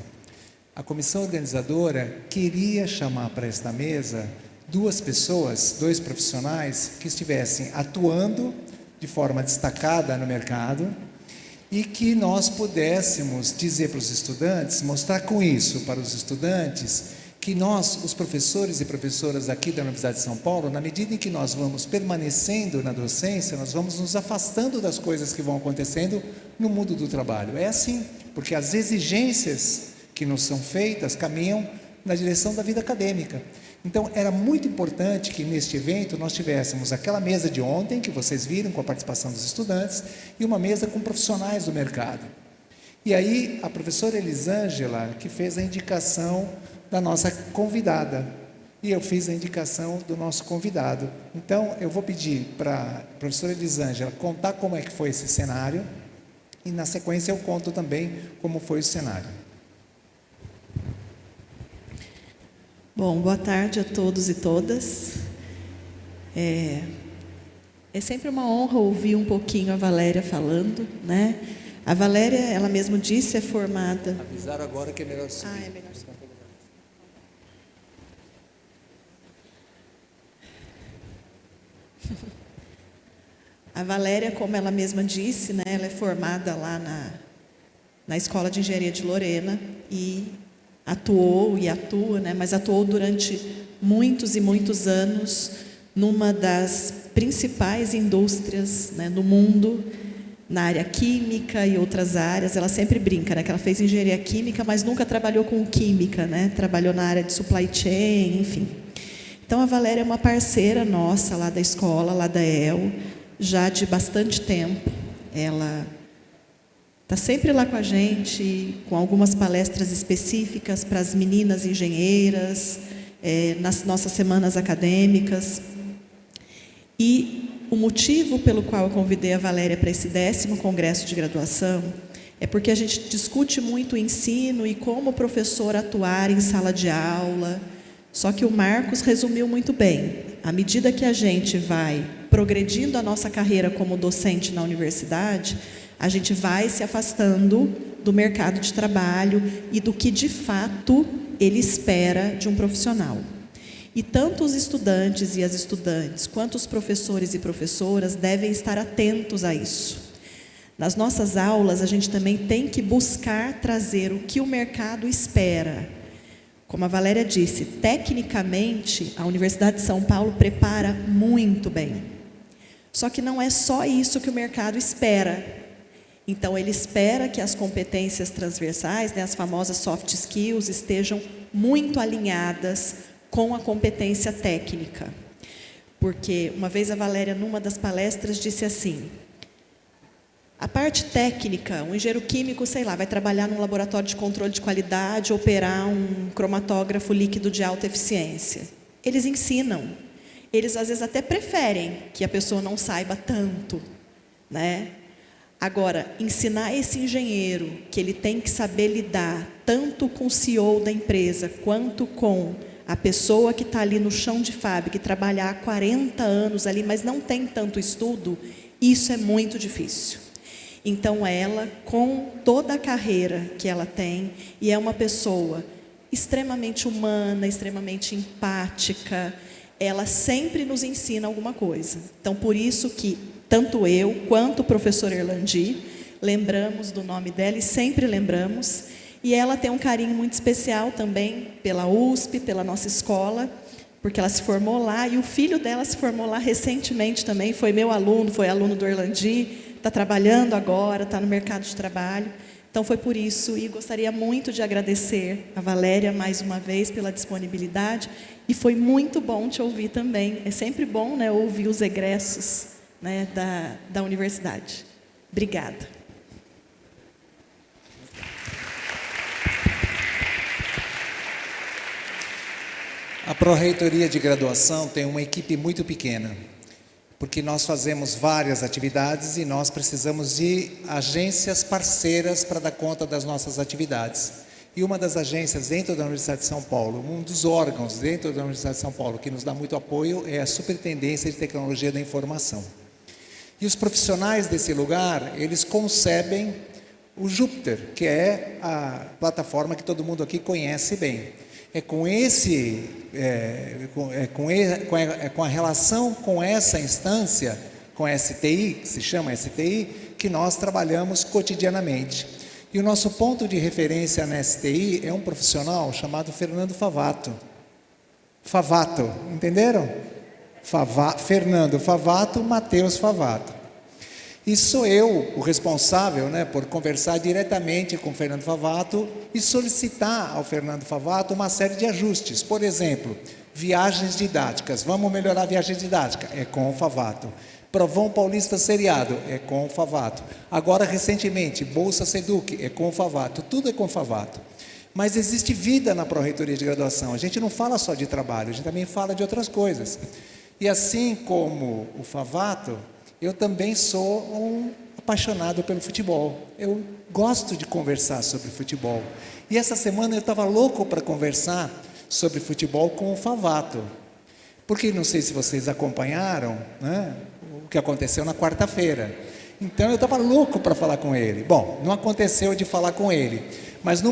A comissão organizadora queria chamar para esta mesa 2 pessoas, 2 profissionais que estivessem atuando de forma destacada no mercado, e que nós pudéssemos dizer para os estudantes, mostrar com isso para os estudantes, que nós, os professores e professoras aqui da Universidade de São Paulo, na medida em que nós vamos permanecendo na docência, nós vamos nos afastando das coisas que vão acontecendo no mundo do trabalho. É assim, porque as exigências que nos são feitas caminham na direção da vida acadêmica. Então, era muito importante que neste evento nós tivéssemos aquela mesa de ontem, que vocês viram com a participação dos estudantes, e uma mesa com profissionais do mercado. E aí, a professora Elisângela, que fez a indicação da nossa convidada, e eu fiz a indicação do nosso convidado. Então, eu vou pedir para a professora Elisângela contar como é que foi esse cenário, e na sequência eu conto também como foi o cenário. Bom, boa tarde a todos e todas. É sempre uma honra ouvir um pouquinho a Valéria falando, né? A Valéria, ela mesma disse, é formada... Avisaram agora que é melhor subir. Ah, é melhor subir. A Valéria, como ela mesma disse, né, ela é formada lá na Escola de Engenharia de Lorena e atuou e atua, né, mas atuou durante muitos e muitos anos numa das principais indústrias, né, do mundo, na área química e outras áreas. Ela sempre brinca, né, que ela fez engenharia química, mas nunca trabalhou com química, né, trabalhou na área de supply chain, enfim. Então, a Valéria é uma parceira nossa lá da escola, lá da EL, já de bastante tempo. Ela está sempre lá com a gente, com algumas palestras específicas para as meninas engenheiras, nas nossas semanas acadêmicas. E o motivo pelo qual eu convidei a Valéria para esse 10º Congresso de Graduação é porque a gente discute muito o ensino e como o professor atuar em sala de aula. Só que o Marcos resumiu muito bem. À medida que a gente vai progredindo a nossa carreira como docente na universidade, a gente vai se afastando do mercado de trabalho e do que, de fato, ele espera de um profissional. E tanto os estudantes e as estudantes, quanto os professores e professoras devem estar atentos a isso. Nas nossas aulas, a gente também tem que buscar trazer o que o mercado espera. Como a Valéria disse, tecnicamente, a Universidade de São Paulo prepara muito bem. Só que não é só isso que o mercado espera. Então, ele espera que as competências transversais, né, as famosas soft skills, estejam muito alinhadas com a competência técnica. Porque, uma vez a Valéria, numa das palestras, disse assim: a parte técnica, um engenheiro químico, sei lá, vai trabalhar num laboratório de controle de qualidade, operar um cromatógrafo líquido de alta eficiência. Eles ensinam. Eles, às vezes, até preferem que a pessoa não saiba tanto, né? Agora, ensinar esse engenheiro que ele tem que saber lidar tanto com o CEO da empresa, quanto com a pessoa que está ali no chão de fábrica, que trabalha há 40 anos ali, mas não tem tanto estudo, isso é muito difícil. Então, ela, com toda a carreira que ela tem, e é uma pessoa extremamente humana, extremamente empática, ela sempre nos ensina alguma coisa. Então, por isso que tanto eu quanto o professor Erlandi lembramos do nome dela e sempre lembramos. E ela tem um carinho muito especial também pela USP, pela nossa escola, porque ela se formou lá e o filho dela se formou lá recentemente também, foi meu aluno, foi aluno do Erlandi, está trabalhando agora, está no mercado de trabalho. Então, foi por isso, e gostaria muito de agradecer a Valéria mais uma vez pela disponibilidade, e foi muito bom te ouvir também. É sempre bom, né, ouvir os egressos, né, da universidade. Obrigada. A Pró-Reitoria de Graduação tem uma equipe muito pequena, porque nós fazemos várias atividades e nós precisamos de agências parceiras para dar conta das nossas atividades. E uma das agências dentro da Universidade de São Paulo, um dos órgãos dentro da Universidade de São Paulo que nos dá muito apoio é a Superintendência de Tecnologia da Informação. E os profissionais desse lugar, eles concebem o Júpiter, que é a plataforma que todo mundo aqui conhece bem. É com a relação com essa instância, com a STI, que se chama STI, que nós trabalhamos cotidianamente. E o nosso ponto de referência na STI é um profissional chamado Fernando Favato. Favato, entenderam? Fernando Favato, Matheus Favato. E sou eu o responsável, né, por conversar diretamente com o Fernando Favato e solicitar ao Fernando Favato uma série de ajustes. Por exemplo, viagens didáticas. Vamos melhorar a viagem didática? É com o Favato. Provão Paulista Seriado? É com o Favato. Agora, recentemente, Bolsa Seduc? É com o Favato. Tudo é com o Favato. Mas existe vida na Pró-Reitoria de Graduação. A gente não fala só de trabalho, a gente também fala de outras coisas. E assim como o Favato, eu também sou um apaixonado pelo futebol. Eu gosto de conversar sobre futebol. E essa semana eu estava louco para conversar sobre futebol com o Favato. Porque, não sei se vocês acompanharam, né? o que aconteceu na quarta-feira. Então eu estava louco para falar com ele. Bom, não aconteceu de falar com ele, mas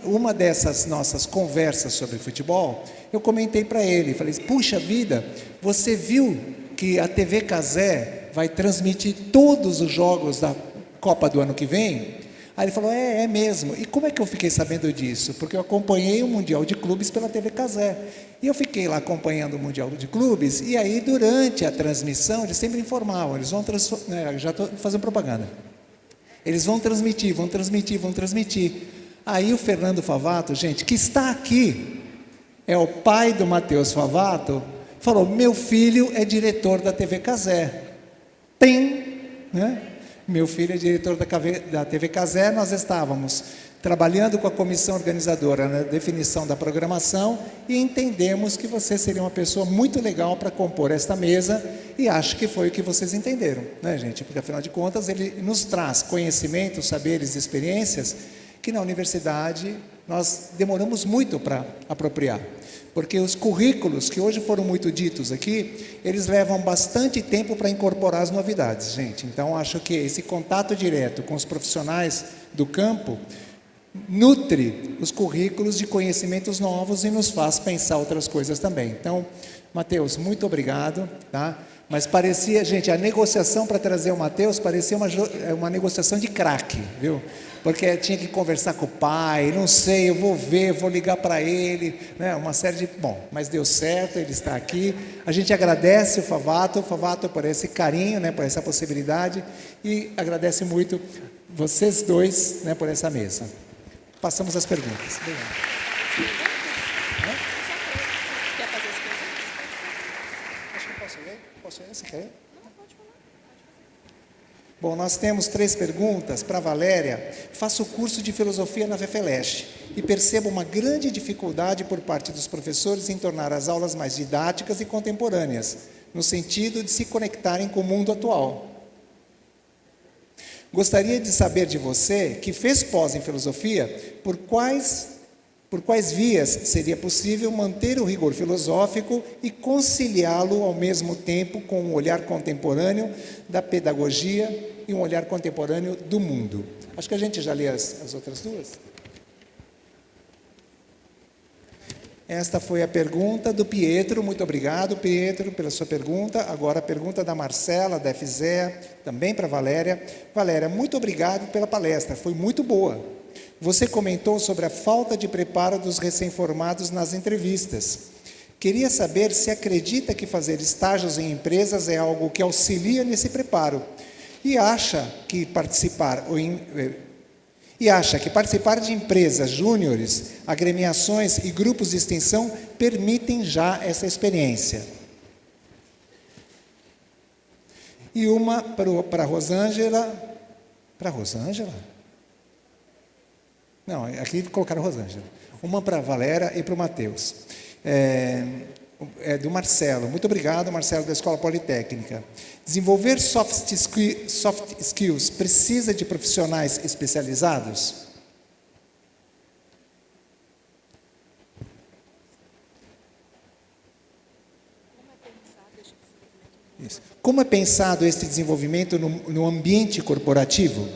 uma dessas nossas conversas sobre futebol, eu comentei para ele, falei, puxa vida, você viu que a TV Cazé vai transmitir todos os jogos da Copa do ano que vem? Aí ele falou, é mesmo. E como é que eu fiquei sabendo disso? Porque eu acompanhei o Mundial de Clubes pela TV Cazé. E eu fiquei lá acompanhando o Mundial de Clubes, e aí durante a transmissão eles sempre informavam, eles vão já estou fazendo propaganda. Eles vão transmitir. Aí o Fernando Favato, gente, que está aqui, é o pai do Matheus Favato, falou, meu filho é diretor da TV Cazé. Né? Meu filho é diretor da TV Cazé, nós estávamos trabalhando com a comissão organizadora na definição da programação e entendemos que você seria uma pessoa muito legal para compor esta mesa e acho que foi o que vocês entenderam, né, gente? Porque, afinal de contas, ele nos traz conhecimentos, saberes e experiências que na universidade nós demoramos muito para apropriar. Porque os currículos que hoje foram muito ditos aqui, eles levam bastante tempo para incorporar as novidades, gente. Então, acho que esse contato direto com os profissionais do campo nutre os currículos de conhecimentos novos e nos faz pensar outras coisas também. Então, Matheus, muito obrigado, tá? Mas parecia, gente, a negociação para trazer o Matheus parecia uma negociação de craque, viu? Porque tinha que conversar com o pai, não sei, eu vou ver, vou ligar para ele, né? Uma série de... Bom, mas deu certo, ele está aqui. A gente agradece o Favato por esse carinho, né, por essa possibilidade, e agradece muito vocês dois, né, por essa mesa. Passamos às perguntas. Obrigado. Quer fazer as perguntas? Acho que eu posso ler? Posso ler? Você quer? Não, pode falar. Bom, nós temos 3 perguntas para a Valéria. Faço o curso de filosofia na VFLESH e percebo uma grande dificuldade por parte dos professores em tornar as aulas mais didáticas e contemporâneas, no sentido de se conectarem com o mundo atual. Gostaria de saber de você, que fez pós em filosofia, por quais vias seria possível manter o rigor filosófico e conciliá-lo ao mesmo tempo com um olhar contemporâneo da pedagogia e um olhar contemporâneo do mundo. Acho que a gente já lê as outras duas. Esta foi a pergunta do Pietro. Muito obrigado, Pietro, pela sua pergunta. Agora a pergunta da Marcela, da FZEA, também para a Valéria. Valéria, muito obrigado pela palestra, foi muito boa. Você comentou sobre a falta de preparo dos recém-formados nas entrevistas. Queria saber se acredita que fazer estágios em empresas é algo que auxilia nesse preparo e acha que participar de empresas júniores, agremiações e grupos de extensão permitem já essa experiência. E uma para a Rosângela. Para a Rosângela? Não, aqui colocaram a Rosângela. Uma para a Valéria e para o Matheus. Do Marcelo. Muito obrigado, Marcelo, da Escola Politécnica. Desenvolver soft skills precisa de profissionais especializados? Isso. Como é pensado este desenvolvimento no ambiente corporativo?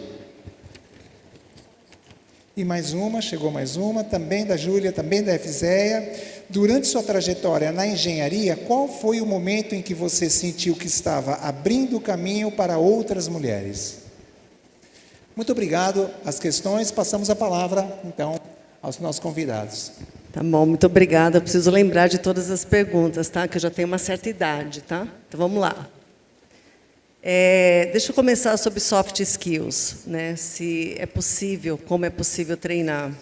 E mais uma, chegou mais uma, também da Júlia, também da FZEA. Durante sua trajetória na engenharia, qual foi o momento em que você sentiu que estava abrindo o caminho para outras mulheres? Muito obrigado. As questões, passamos a palavra, então, aos nossos convidados. Tá bom, muito obrigada. Eu preciso lembrar de todas as perguntas, tá? Que eu já tenho uma certa idade, tá? Então, vamos lá. Deixa eu começar sobre soft skills, né? Se é possível, como é possível treinar.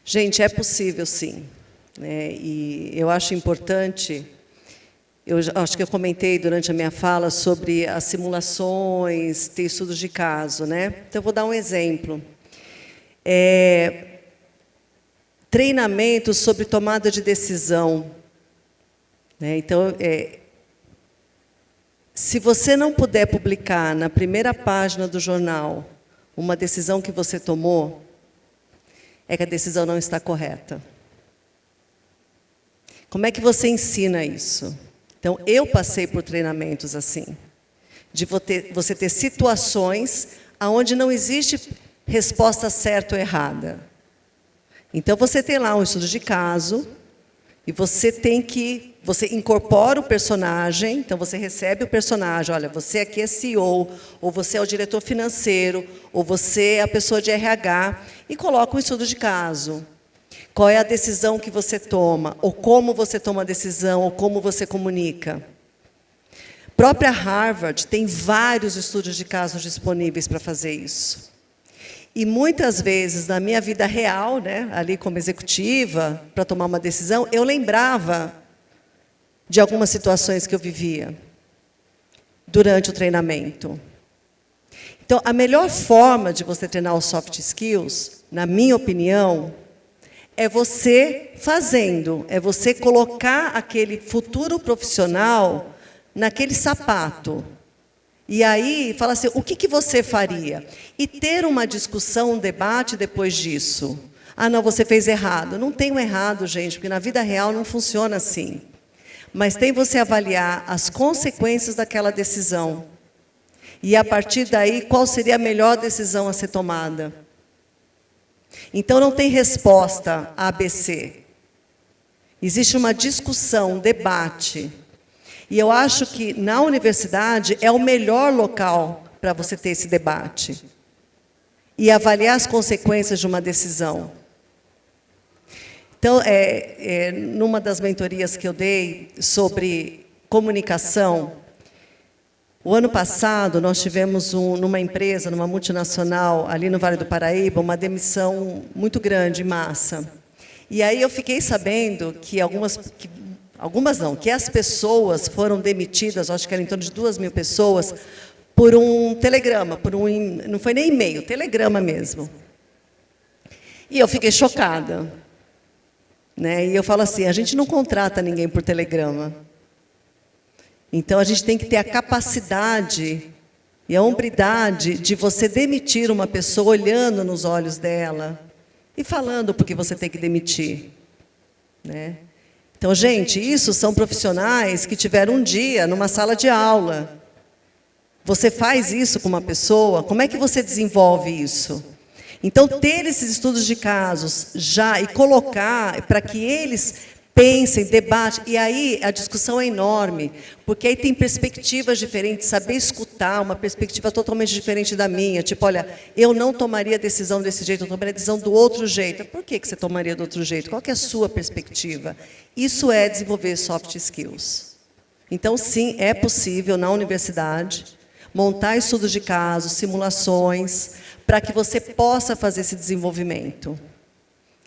Gente, é possível sim, né? E eu acho importante, acho que eu comentei durante a minha fala sobre as simulações, ter estudos de caso, né? Então, eu vou dar um exemplo. Treinamento sobre tomada de decisão, né? Então, se você não puder publicar na primeira página do jornal uma decisão que você tomou, é que a decisão não está correta. Como é que você ensina isso? Então, eu passei por treinamentos assim, de você ter situações onde não existe resposta certa ou errada. Então, você tem lá um estudo de caso, e você incorpora o personagem, então você recebe o personagem, olha, você aqui é CEO, ou você é o diretor financeiro, ou você é a pessoa de RH, e coloca um estudo de caso. Qual é a decisão que você toma, ou como você toma a decisão, ou como você comunica. A própria Harvard tem vários estudos de casos disponíveis para fazer isso. E muitas vezes, na minha vida real, né, ali como executiva, para tomar uma decisão, eu lembrava de algumas situações que eu vivia durante o treinamento. Então, a melhor forma de você treinar os soft skills, na minha opinião, é você fazendo, é você colocar aquele futuro profissional naquele sapato. E aí, fala assim, o que você faria? E ter uma discussão, um debate depois disso. Ah, não, você fez errado. Não tem um errado, gente, porque na vida real não funciona assim. Mas tem você avaliar as consequências daquela decisão. E, a partir daí, qual seria a melhor decisão a ser tomada? Então, não tem resposta ABC. Existe uma discussão, um debate. E eu acho que, na universidade, é o melhor local para você ter esse debate. E avaliar as consequências de uma decisão. Então, numa das mentorias que eu dei sobre comunicação, o ano passado, nós tivemos, numa empresa, numa multinacional, ali no Vale do Paraíba, uma demissão muito grande, em massa. E aí eu fiquei sabendo que que as pessoas foram demitidas, acho que era em torno de 2.000 pessoas, por um telegrama, não foi nem e-mail, telegrama mesmo. E eu fiquei chocada. Né? E eu falo assim, a gente não contrata ninguém por telegrama. Então, a gente tem que ter a capacidade e a hombridade de você demitir uma pessoa olhando nos olhos dela e falando porque você tem que demitir. Né? Então, gente, isso são profissionais que tiveram um dia numa sala de aula. Você faz isso com uma pessoa, como é que você desenvolve isso? Então, ter esses estudos de casos já e colocar para que eles pensem, debatem, e aí a discussão é enorme, porque aí tem perspectivas diferentes, saber escutar uma perspectiva totalmente diferente da minha, tipo, olha, eu não tomaria decisão desse jeito, eu tomaria decisão do outro jeito. Por que você tomaria do outro jeito? Qual que é a sua perspectiva? Isso é desenvolver soft skills. Então, sim, é possível, na universidade, montar estudos de casos, simulações, para que você possa fazer esse desenvolvimento.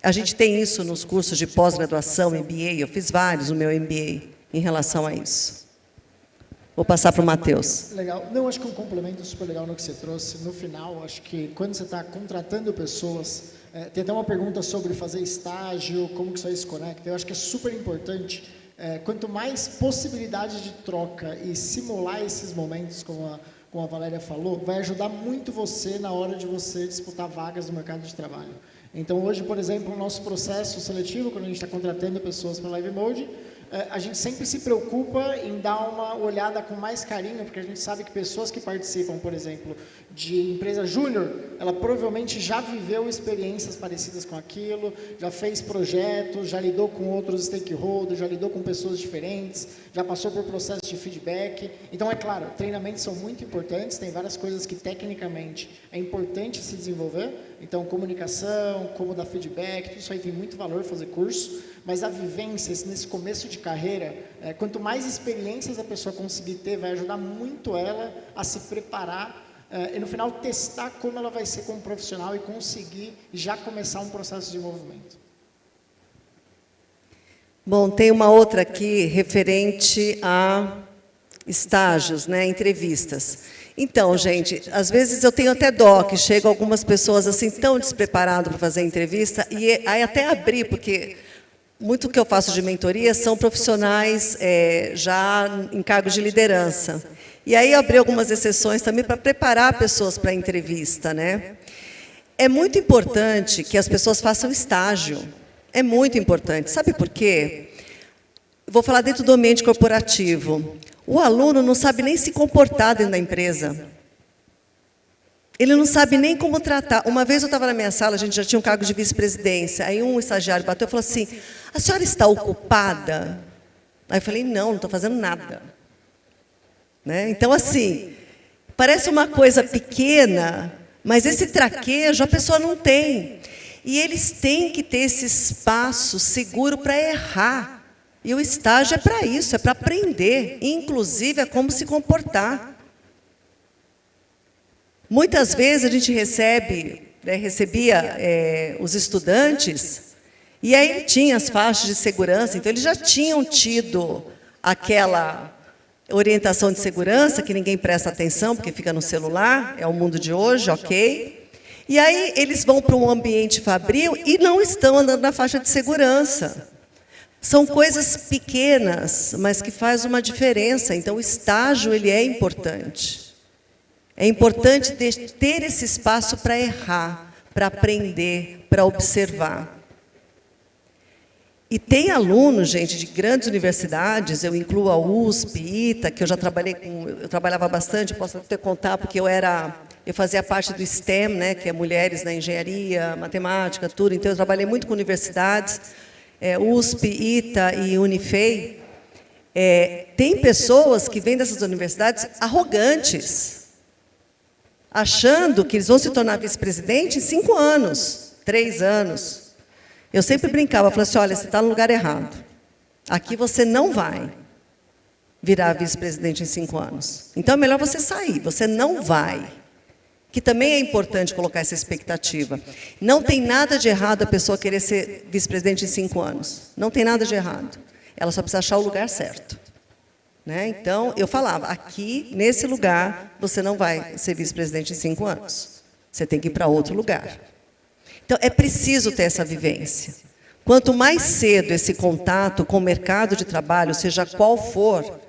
A gente tem isso nos cursos de pós-graduação, MBA, eu fiz vários no meu MBA em relação a isso. Vou passar para o Matheus. Legal. Não, acho que um complemento super legal no que você trouxe. No final, acho que quando você está contratando pessoas, tem até uma pergunta sobre fazer estágio, como que isso aí se conecta. Eu acho que é super importante. Quanto mais possibilidade de troca e simular esses momentos, como a Valéria falou, vai ajudar muito você na hora de você disputar vagas no mercado de trabalho. Então, hoje, por exemplo, o nosso processo seletivo, quando a gente está contratando pessoas para Live Mode, a gente sempre se preocupa em dar uma olhada com mais carinho, porque a gente sabe que pessoas que participam, por exemplo, de empresa júnior, ela provavelmente já viveu experiências parecidas com aquilo, já fez projetos, já lidou com outros stakeholders, já lidou com pessoas diferentes, já passou por processos de feedback. Então, é claro, treinamentos são muito importantes, tem várias coisas que tecnicamente é importante se desenvolver, então comunicação, como dar feedback, tudo isso aí tem muito valor fazer curso, mas a vivência, nesse começo de carreira, quanto mais experiências a pessoa conseguir ter, vai ajudar muito ela a se preparar e no final testar como ela vai ser como profissional e conseguir já começar um processo de desenvolvimento. Bom, tem uma outra aqui referente a estágios, né, entrevistas. Então, gente, às vezes eu tenho até dó que chegam algumas pessoas assim tão despreparadas para fazer entrevista e aí até abrir, porque muito que eu faço de mentoria são profissionais já em cargos de liderança. E aí eu abri algumas exceções também para preparar pessoas para a entrevista, né? É muito importante que as pessoas façam estágio. É muito importante. Sabe por quê? vou falar dentro do ambiente corporativo. O aluno não sabe nem se comportar dentro da empresa. Ele não sabe nem como tratar. Uma vez eu estava na minha sala, a gente já tinha um cargo de vice-presidência, aí um estagiário bateu e falou assim, a senhora está ocupada? Aí eu falei, não estou fazendo nada. Né? Então, assim, parece uma coisa pequena, mas esse traquejo a pessoa não tem. E eles têm que ter esse espaço seguro para errar. E o estágio é para isso, é para aprender, inclusive é como se comportar. Muitas vezes a gente recebia os estudantes, e aí tinha as faixas de segurança, então eles já tinham tido aquela orientação de segurança, que ninguém presta atenção, porque fica no celular, é o mundo de hoje, ok? E aí eles vão para um ambiente fabril e não estão andando na faixa de segurança. São coisas pequenas, mas que fazem uma diferença. Então, o estágio ele é importante. É importante ter esse espaço para errar, para aprender, para observar. E tem alunos, gente, de grandes universidades, eu incluo a USP, ITA, que eu já trabalhei com, eu trabalhava bastante, posso até contar, porque eu fazia parte do STEM, né, que é mulheres na engenharia, matemática, tudo, então eu trabalhei muito com universidades, USP, ITA e Unifei. Tem pessoas que vêm dessas universidades arrogantes, achando que eles vão se tornar vice-presidente em 5 anos, 3 anos. Eu sempre brincava, falava assim, olha, você está no lugar errado. Aqui você não vai virar vice-presidente em 5 anos. Então, é melhor você sair, você não vai. Que também é importante colocar essa expectativa. Não tem nada de errado a pessoa querer ser vice-presidente em 5 anos. Não tem nada de errado. Ela só precisa achar o lugar certo. Né? Então, eu falava, aqui, nesse lugar, você não vai ser vice-presidente em 5 anos. Você tem que ir para outro lugar. Então, é preciso ter essa vivência. Quanto mais cedo esse contato com o mercado de trabalho, seja qual for,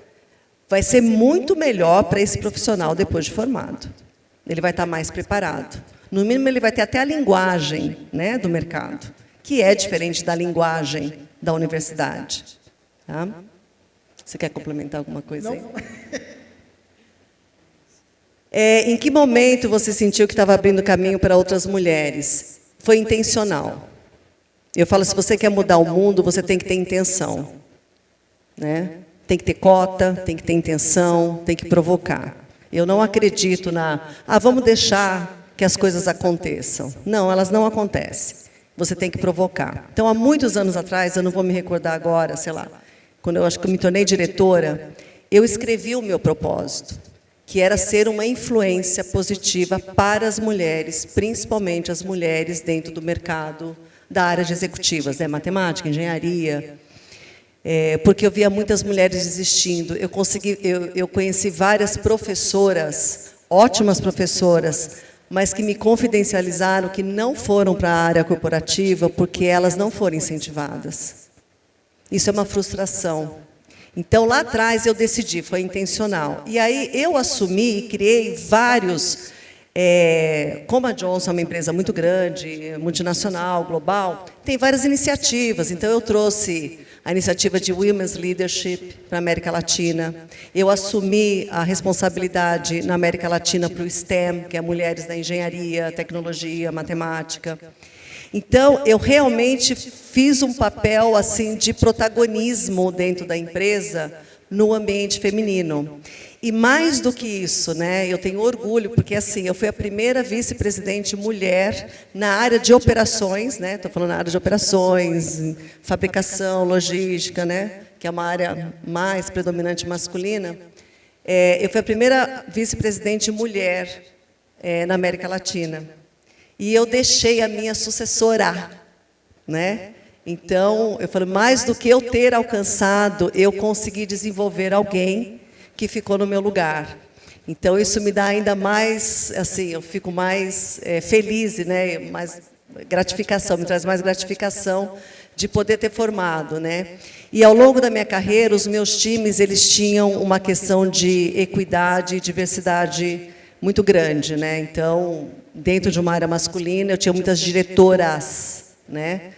vai ser muito melhor para esse profissional depois de formado. Ele vai estar mais preparado. No mínimo, ele vai ter até a linguagem, né, do mercado, que é diferente da linguagem da universidade. Tá? Você quer complementar alguma coisa aí? Em que momento você sentiu que estava abrindo caminho para outras mulheres? Foi intencional. Eu falo, se você quer mudar o mundo, você tem que ter intenção. Né? Tem que ter cota, tem que ter intenção, tem que provocar. Eu não acredito vamos deixar que as coisas aconteçam. Não, elas não acontecem. Você tem que provocar. Então, há muitos anos atrás, eu não vou me recordar agora, sei lá, quando eu acho que eu me tornei diretora, eu escrevi o meu propósito, que era ser uma influência positiva para as mulheres, principalmente as mulheres dentro do mercado da área de executivas, né, matemática, engenharia, porque eu via muitas mulheres desistindo. Eu conheci várias professoras, ótimas professoras, mas que me confidencializaram que não foram para a área corporativa porque elas não foram incentivadas. Isso é uma frustração. Então, lá atrás, eu decidi, foi intencional. E aí, eu assumi e criei vários... como a Johnson é uma empresa muito grande, multinacional, global, tem várias iniciativas. Então, eu trouxe a iniciativa de Women's Leadership para a América Latina. Eu assumi a responsabilidade na América Latina para o STEM, que é mulheres da engenharia, tecnologia, matemática. Então, eu realmente fiz um papel assim de protagonismo dentro da empresa no ambiente feminino. E mais do que isso, né, eu tenho orgulho, porque assim, eu fui a primeira vice-presidente mulher na área de operações, né, estou falando na área de operações, fabricação, logística, né, que é uma área mais predominante masculina. Eu fui a primeira vice-presidente mulher na América Latina. E eu deixei a minha sucessora, né? Então, eu falei, mais do que eu ter alcançado, eu consegui desenvolver alguém que ficou no meu lugar. Então, isso me dá ainda mais, assim, eu fico mais feliz, né? Mais gratificação, me traz mais gratificação de poder ter formado, né? E ao longo da minha carreira, os meus times, eles tinham uma questão de equidade e diversidade muito grande, né? Então, dentro de uma área masculina, eu tinha muitas diretoras, né?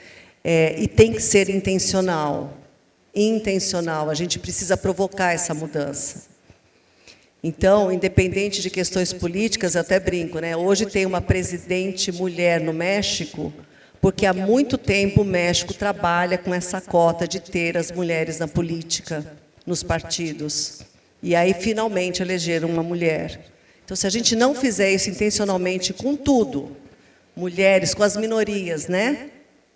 E tem que ser intencional. intencional. A gente precisa provocar essa mudança. Então, independente de questões políticas, eu até brinco, né? Hoje tem uma presidente mulher no México, porque há muito tempo o México trabalha com essa cota de ter as mulheres na política, nos partidos. E aí, finalmente, elegeram uma mulher. Então, se a gente não fizer isso intencionalmente com tudo, mulheres, com as minorias, né?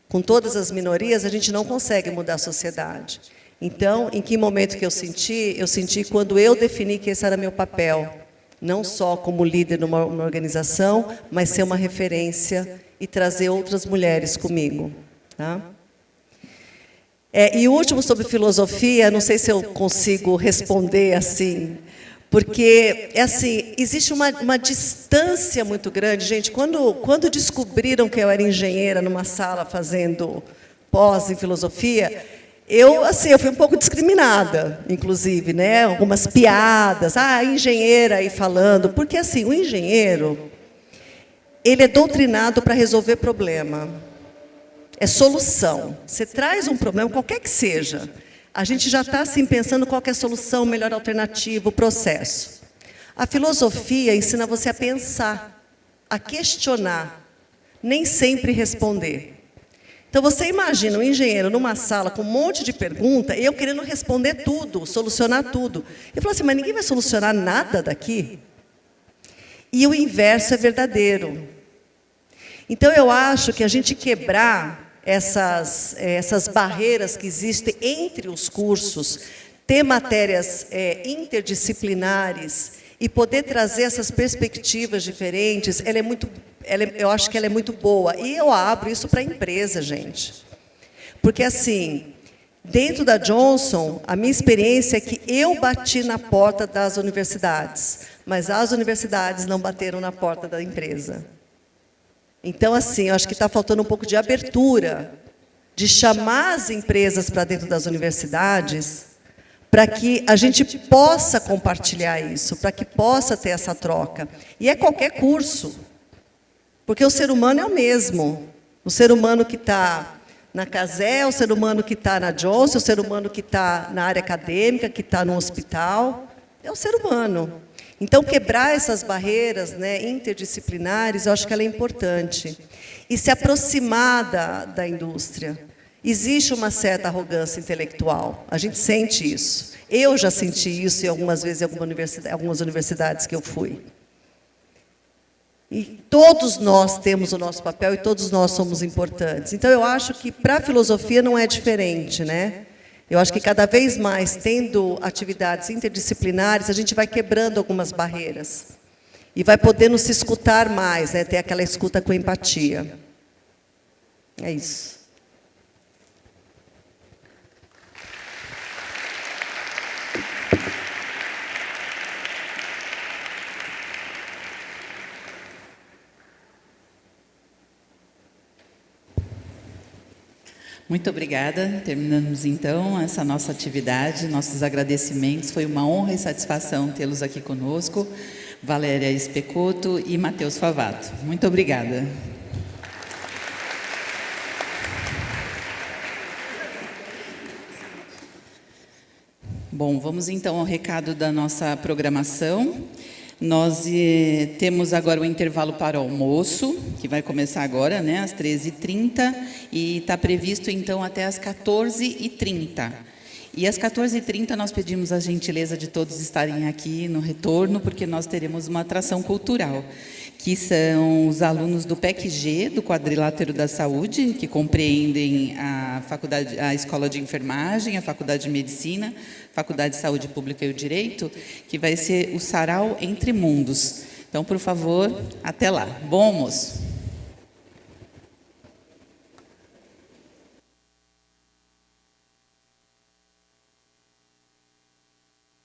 Com todas as minorias, a gente não consegue mudar a sociedade. Então, em que momento que eu senti? Eu senti quando eu defini que esse era meu papel. Não só como líder numa organização, mas ser uma referência e trazer outras mulheres comigo. Tá? E o último sobre filosofia, não sei se eu consigo responder assim, porque assim, existe uma distância muito grande. Gente, quando descobriram que eu era engenheira numa sala fazendo pós em filosofia, eu fui um pouco discriminada, inclusive, né? Algumas piadas, engenheira aí falando, porque assim, o engenheiro, ele é doutrinado para resolver problema. É solução. Você traz um problema, qualquer que seja, a gente já está assim, pensando qual que é a solução, melhor alternativa, o processo. A filosofia ensina você a pensar, a questionar, nem sempre responder. Então, você imagina um engenheiro numa sala com um monte de perguntas, e eu querendo responder tudo, solucionar tudo. Eu falo assim, mas ninguém vai solucionar nada daqui? E o inverso é verdadeiro. Então, eu acho que a gente quebrar essas barreiras que existem entre os cursos, ter matérias interdisciplinares e poder trazer essas perspectivas diferentes, eu acho que ela é muito boa. E eu abro isso para a empresa, gente. Porque, assim, dentro da Johnson, a minha experiência é que eu bati na porta das universidades, mas as universidades não bateram na porta da empresa. Então, assim, eu acho que está faltando um pouco de abertura, de chamar as empresas para dentro das universidades, para que a gente possa compartilhar isso, para que possa ter essa troca. E é qualquer curso, porque o ser humano é o mesmo. O ser humano que está na Casé, o ser humano que está na Johnson, o ser humano que está na área acadêmica, que está no hospital, é o ser humano. Então, quebrar essas barreiras, né, interdisciplinares, eu acho que ela é importante. E se aproximar da indústria. Existe uma certa arrogância intelectual, a gente sente isso. Eu já senti isso em algumas vezes em algumas universidades que eu fui. E todos nós temos o nosso papel e todos nós somos importantes. Então, eu acho que para a filosofia não é diferente, né? Eu acho que cada vez mais, tendo atividades interdisciplinares, a gente vai quebrando algumas barreiras. E vai podendo se escutar mais, né? Ter aquela escuta com empatia. É isso. Muito obrigada. Terminamos, então, essa nossa atividade, nossos agradecimentos. Foi uma honra e satisfação tê-los aqui conosco, Valéria Specotto e Matheus Favato. Muito obrigada. Bom, vamos, então, ao recado da nossa programação. Nós temos agora o intervalo para o almoço, que vai começar agora, né, às 13h30, e está previsto, então, até às 14h30. E às 14h30 nós pedimos a gentileza de todos estarem aqui no retorno, porque nós teremos uma atração cultural, que são os alunos do PEC-G, do Quadrilátero da Saúde, que compreendem a Escola de Enfermagem, a Faculdade de Medicina, Faculdade de Saúde Pública e o Direito, que vai ser o Sarau Entre Mundos. Então, por favor, até lá. Bom almoço.